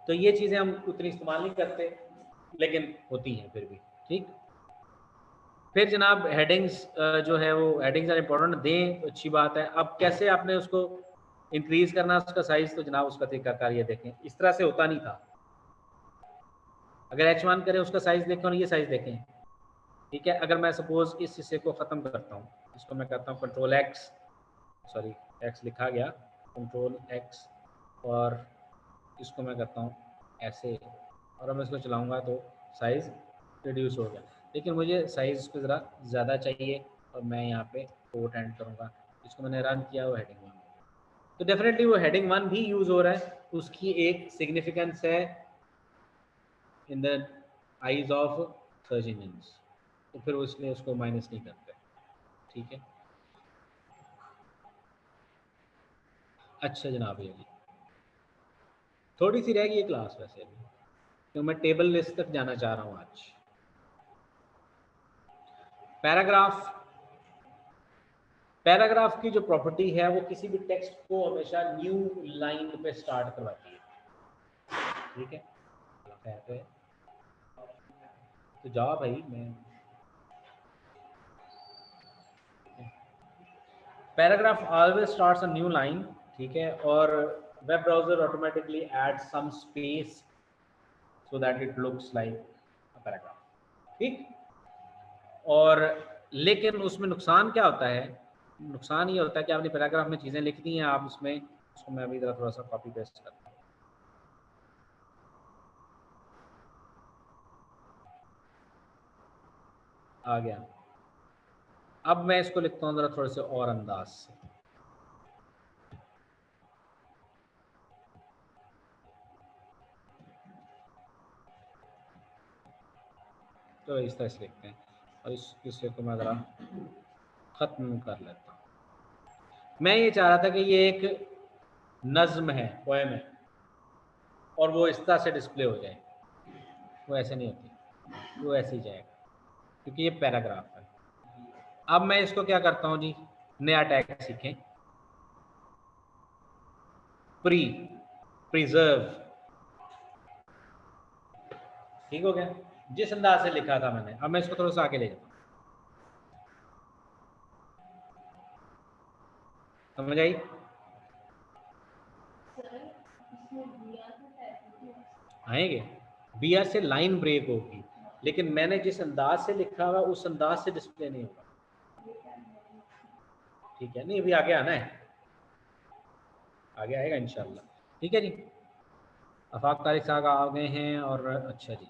तो ये चीज़ें हम उतनी इस्तेमाल नहीं करते, लेकिन होती हैं फिर भी, ठीक। फिर जनाब हेडिंग्स जो है वो हेडिंग्स आर इम्पोर्टेंट, दें तो अच्छी बात है। अब कैसे आपने उसको इंक्रीज करना उसका साइज, तो जनाब उसका तरीकाकार ये देखें, इस तरह से होता नहीं था। अगर H1 करें उसका साइज देखें और ये साइज देखें, ठीक है। अगर मैं सपोज इस हिस्से को ख़त्म करता हूँ, इसको मैं करता हूँ कंट्रोल एक्स, सॉरी एक्स लिखा गया, कंट्रोल एक्स, और इसको मैं करता हूँ ऐसे, और अब मैं इसको चलाऊँगा तो साइज़ रिड्यूस हो गया। लेकिन मुझे साइज़ इसको ज़रा ज़्यादा चाहिए, और मैं यहाँ पे कोट एंड करूँगा, इसको मैंने रन किया, वो हेडिंग 1 हो गया। तो डेफिनेटली वो हेडिंग 1 भी यूज़ हो रहा है, उसकी एक सिग्निफिकेंस है in the eyes of search engines, तो फिर उसने उसको माइनस नहीं करते, ठीक है। अच्छा जनाब, ये थोड़ी सी रह गई है क्लास वैसे अभी, तो मैं टेबल लिस्ट तक जाना चाह रहा हूँ आज। पैराग्राफ की जो प्रॉपर्टी है वो किसी भी टेक्स्ट को हमेशा न्यू लाइन पे स्टार्ट करवाती है, ठीक है। तो जाओ भाई, मैं paragraph always starts a new line, ठीक है, और web browser automatically add some space so that it looks like a paragraph, ठीक। और लेकिन उसमें नुकसान क्या होता है, नुकसान ये होता है कि आपने पैराग्राफ में चीज़ें लिख दी हैं, आप उसमें, उसको मैं अभी थोड़ा सा कॉपी पेस्ट करता हूँ। आ गया। अब मैं इसको लिखता हूँ ज़रा थोड़े से और अंदाज से, तो इस तरह से लिखते हैं, और इस हिस्से को मैं ज़रा ख़त्म कर लेता हूँ। मैं ये चाह रहा था कि ये एक नज़्म है, पोएम है, और वो इस तरह से डिस्प्ले हो जाए, वो ऐसे नहीं होती, वो ऐसे ही जाएगा, क्योंकि ये पैराग्राफ है। अब मैं इसको क्या करता हूँ जी, नया टैग सीखें, प्रिजर्व, ठीक हो गया, जिस अंदाज से लिखा था मैंने। अब मैं इसको थोड़ा सा आगे ले जाता हूँ, समझ आई? आएंगे, BR से लाइन ब्रेक होगी, लेकिन मैंने जिस अंदाज से लिखा हुआ उस अंदाज से डिस्प्ले नहीं होगा, ठीक है। नहीं, अभी आगे आना है, आगे आएगा इंशाल्लाह, ठीक है जी। अफाक तारिक साहब आ गए हैं, और अच्छा जी,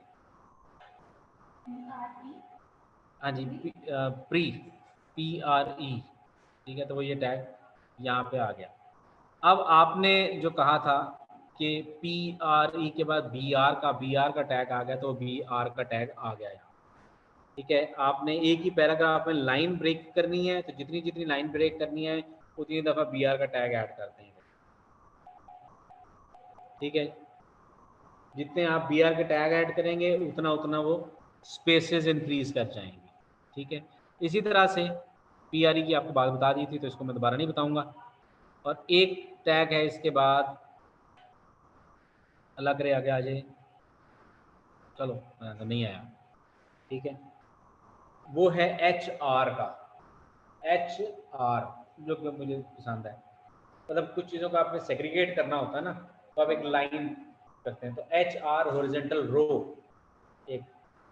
हाँ जी, PRE, ठीक है। तो वो ये टैग यहाँ पे आ गया। अब आपने जो कहा था कि PRE के बाद BR का टैग आ गया, तो BR का टैग आ गया यहाँ, ठीक है। आपने एक ही पैराग्राफ में लाइन ब्रेक करनी है, तो जितनी जितनी लाइन ब्रेक करनी है उतनी दफ़ा BR का टैग ऐड करते हैं, ठीक है। जितने आप BR के टैग ऐड करेंगे उतना उतना वो स्पेसेस इंक्रीज कर जाएंगे, ठीक है। इसी तरह से PRE की आपको बात बता दी थी, तो इसको मैं दोबारा नहीं बताऊंगा। और एक टैग है इसके बाद, अल्लाह करे आगे आ जाए, चलो तो नहीं आया, ठीक है। वो है HR का, HR, जो कि मुझे पसंद है। मतलब कुछ चीज़ों को आपने सेग्रीगेट करना होता है ना, तो आप एक लाइन करते हैं, तो HR हॉरिजॉन्टल रो एक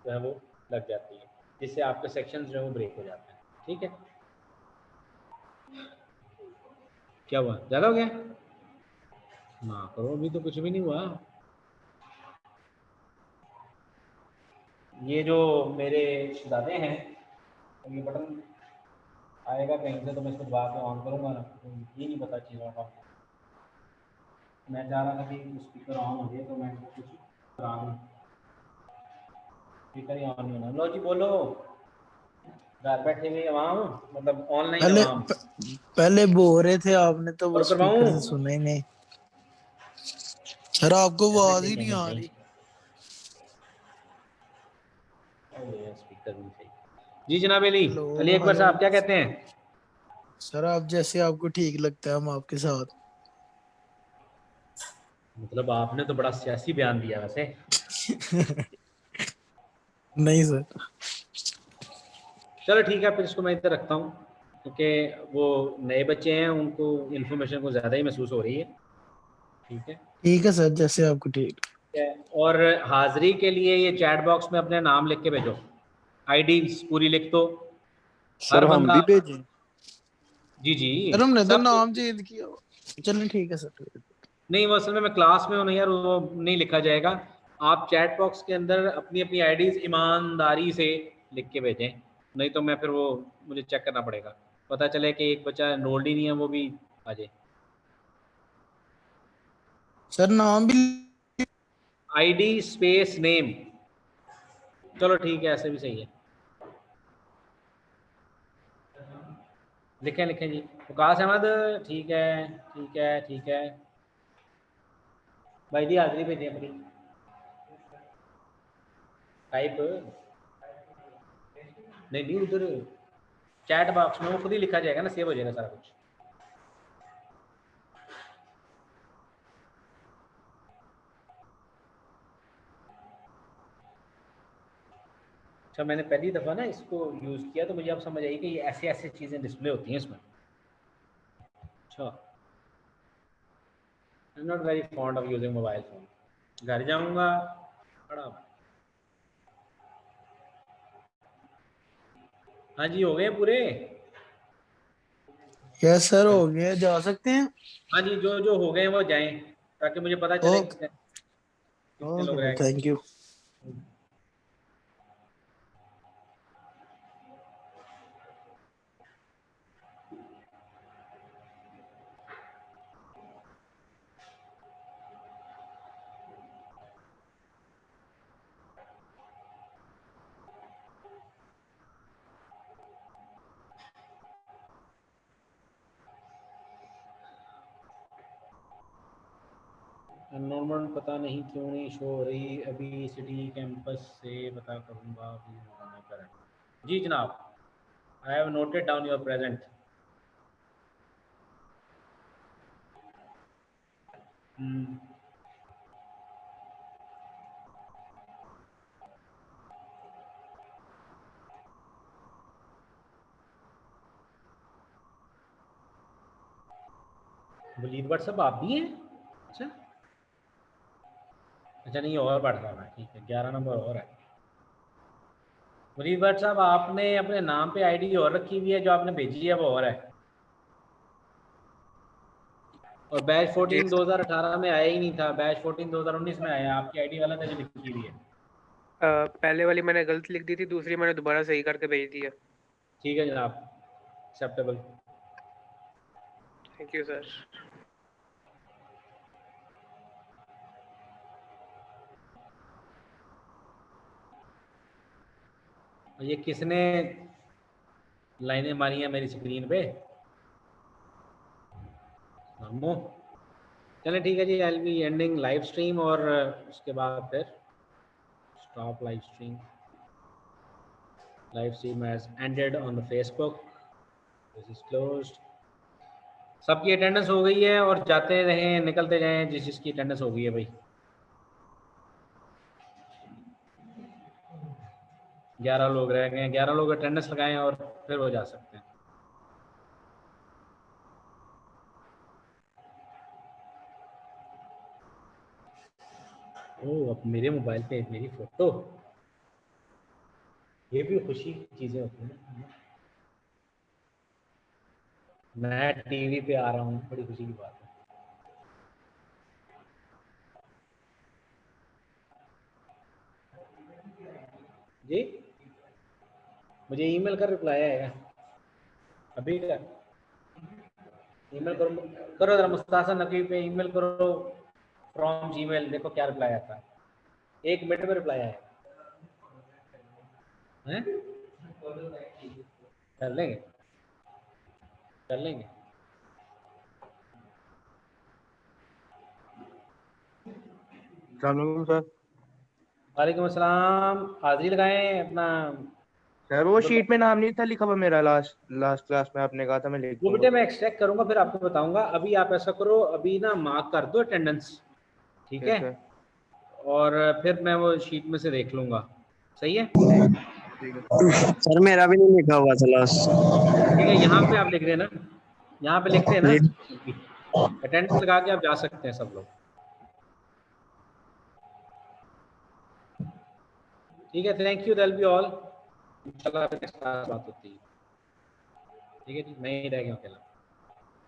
जो है वो लग जाती है, जिससे आपके सेक्शंस जो है वो ब्रेक हो जाते हैं, ठीक है। क्या हुआ, ज़्यादा हो गया ना, करो, अभी तो कुछ भी नहीं हुआ। ये जो मेरे शहजादे हैं, ये बटन आएगा कहीं से, तो मैं इसको दबा के ऑन करूँगा ना, तो ये नहीं पता चलेगा आपको। मैं चाह रहा था कि स्पीकर ऑन हो गया, तो मैं कुछ करा दूँ, स्पीकर ही ऑन नहीं होना। लो जी बोलो, घर बैठे हुए आवाम, मतलब ऑनलाइन पहले आवाम, पहले बोल रहे थे आपने, तो वो और स्पीकर से करवाऊँ? सुना ही नहीं। सर आपको ऐसे आवाज ही नहीं देखेंगे आ भाई, रही। स्पीकर भी सही। जी जनाब अली, हेलो, अली अकबर हेलो। साहब क्या कहते हैं? सर आप जैसे आपको ठीक लगता है हम आपके साथ। मतलब आपने तो बड़ा सियासी बयान दिया वैसे। नहीं सर। चलो ठीक है, फिर इसको मैं इधर रखता हूँ, क्योंकि वो नए बच्चे हैं, उनको इन्फॉर्मेशन को ज़्यादा ही महसूस हो रही है। ठीक है, ठीक है सर, जैसे आपको ठीक। ठीक है। और हाजिरी के लिए ये चैट बॉक्स में अपने नाम लिख के भेजो, आईडी पूरी लिख दो। हर सर हम बंदा, भी भेजें? जी जी, सर हमने तो सब। नाम चेंज किया। चलिए ठीक है सर। नहीं, वो असल में मैं क्लास में हूँ ना यार, वो नहीं लिखा जाएगा। आप चैट बॉक्स के अंदर अपनी अपनी आईडीज ईमानदारी से लिख के भेजें, नहीं तो मैं फिर वो मुझे चेक करना पड़ेगा, पता चले कि एक बच्चा एनरोल्ड ही नहीं है, वो भी आ जाए। सर नाम भी। आईडी स्पेस नेम, चलो ठीक है, ऐसे भी सही है। लिखें लिखें जी, वकास अहमद, ठीक है ठीक है ठीक है। भाई जी हाजिरी भेजें अपनी, टाइप नहीं नहीं, उधर चैट बॉक्स में वो खुद ही लिखा जाएगा ना, सेव हो जाएगा सारा कुछ। अच्छा, मैंने पहली दफ़ा ना इसको यूज़ किया तो मुझे अब समझ आई कि ये ऐसे ऐसे चीज़ें डिस्प्ले होती हैं इसमें। अच्छा, I am not very fond of using mobile phone. घर जाऊंगा बड़ा। हाँ जी, हो गए पूरे। यस सर, हो गया, जा सकते हैं। हाँ जी, जो जो हो गए वो जाएं, ताकि मुझे पता चले ओके। कितने कितने लोग ओके रह सर, थैंक यू। गए। नॉर्मल पता नहीं क्यों नहीं शो हो रही, अभी सिटी कैंपस से पता करूँगा अभी होना करें। जी जनाब, I have noted down your present. बलीद व्हाट्सअप आप भी हैं? अच्छा अच्छा, नहीं और बढ़ रहा है, ठीक है, 11 नंबर और है। मुनीर भट्ट साहब, आपने अपने नाम पे आईडी और रखी हुई है, जो आपने भेजी है वो और है, और बैच 14 2018 में आया ही नहीं था, बैच 14 2019 में आया, आपकी आईडी गलत है जो लिखी हुई है। पहले वाली मैंने गलत लिख दी थी, दूसरी मैंने दोबारा सही करके भेज दी है। ठीक है जनाब, एक्सेप्टेबल। Thank you sir. ये किसने लाइनें मारी हैं मेरी स्क्रीन पे? नमो। चलें ठीक है जी, I will be ending live stream, और उसके बाद फिर stop live stream. Live stream has ended on the Facebook, this is closed. सबकी अटेंडेंस हो गई है, और जाते रहें निकलते जाएं जिस जिसकी अटेंडेंस हो गई है भाई। 11 लोग रह गए हैं, 11 लोग अटेंडेंस लगाएं और फिर वो जा सकते हैं। ओह, अब मेरे मोबाइल पे मेरी फोटो, ये भी खुशी की चीजें होती हैं। मैं टीवी पे आ रहा हूँ, बड़ी खुशी की बात है। जी, मुझे ईमेल कर रिप्लाई आएगा अभी का? ईमेल करो, करो जरा मुस्तासा नकवी पे ईमेल करो, फ्रॉम जीमेल, देखो क्या रिप्लाई आता है। 1 मिनट में रिप्लाई आएगा, हैं? कर लेंगे, कर लेंगे। सलाम सर। वालेकुम अस्सलाम। हाजिरी लगाएं अपना। सर वो शीट में नाम नहीं था लिखा हुआ मेरा, लास्ट क्लास में आपने कहा था मैं लिख वो दूंगा। बेटे मैं एक्सट्रैक्ट करूंगा फिर आपको बताऊंगा। अभी आप ऐसा करो, अभी ना मार्क कर दो अटेंडेंस, ठीक है? है और फिर मैं वो शीट में से देख लूंगा। सही है? ठीक है। सर मेरा भी नहीं लिखा हुआ था लास्ट। ठीक है, यहाँ पे आप लिख देना, यहाँ पे लिखते हैं ना, अटेंडेंस लगा के आप जा सकते हैं सब लोग। ठीक है, thank you, that be all. इंशाल्लाह नेक्स्ट क्लास बात होती है। ठीक है जी, मैं ही रह गया अकेला।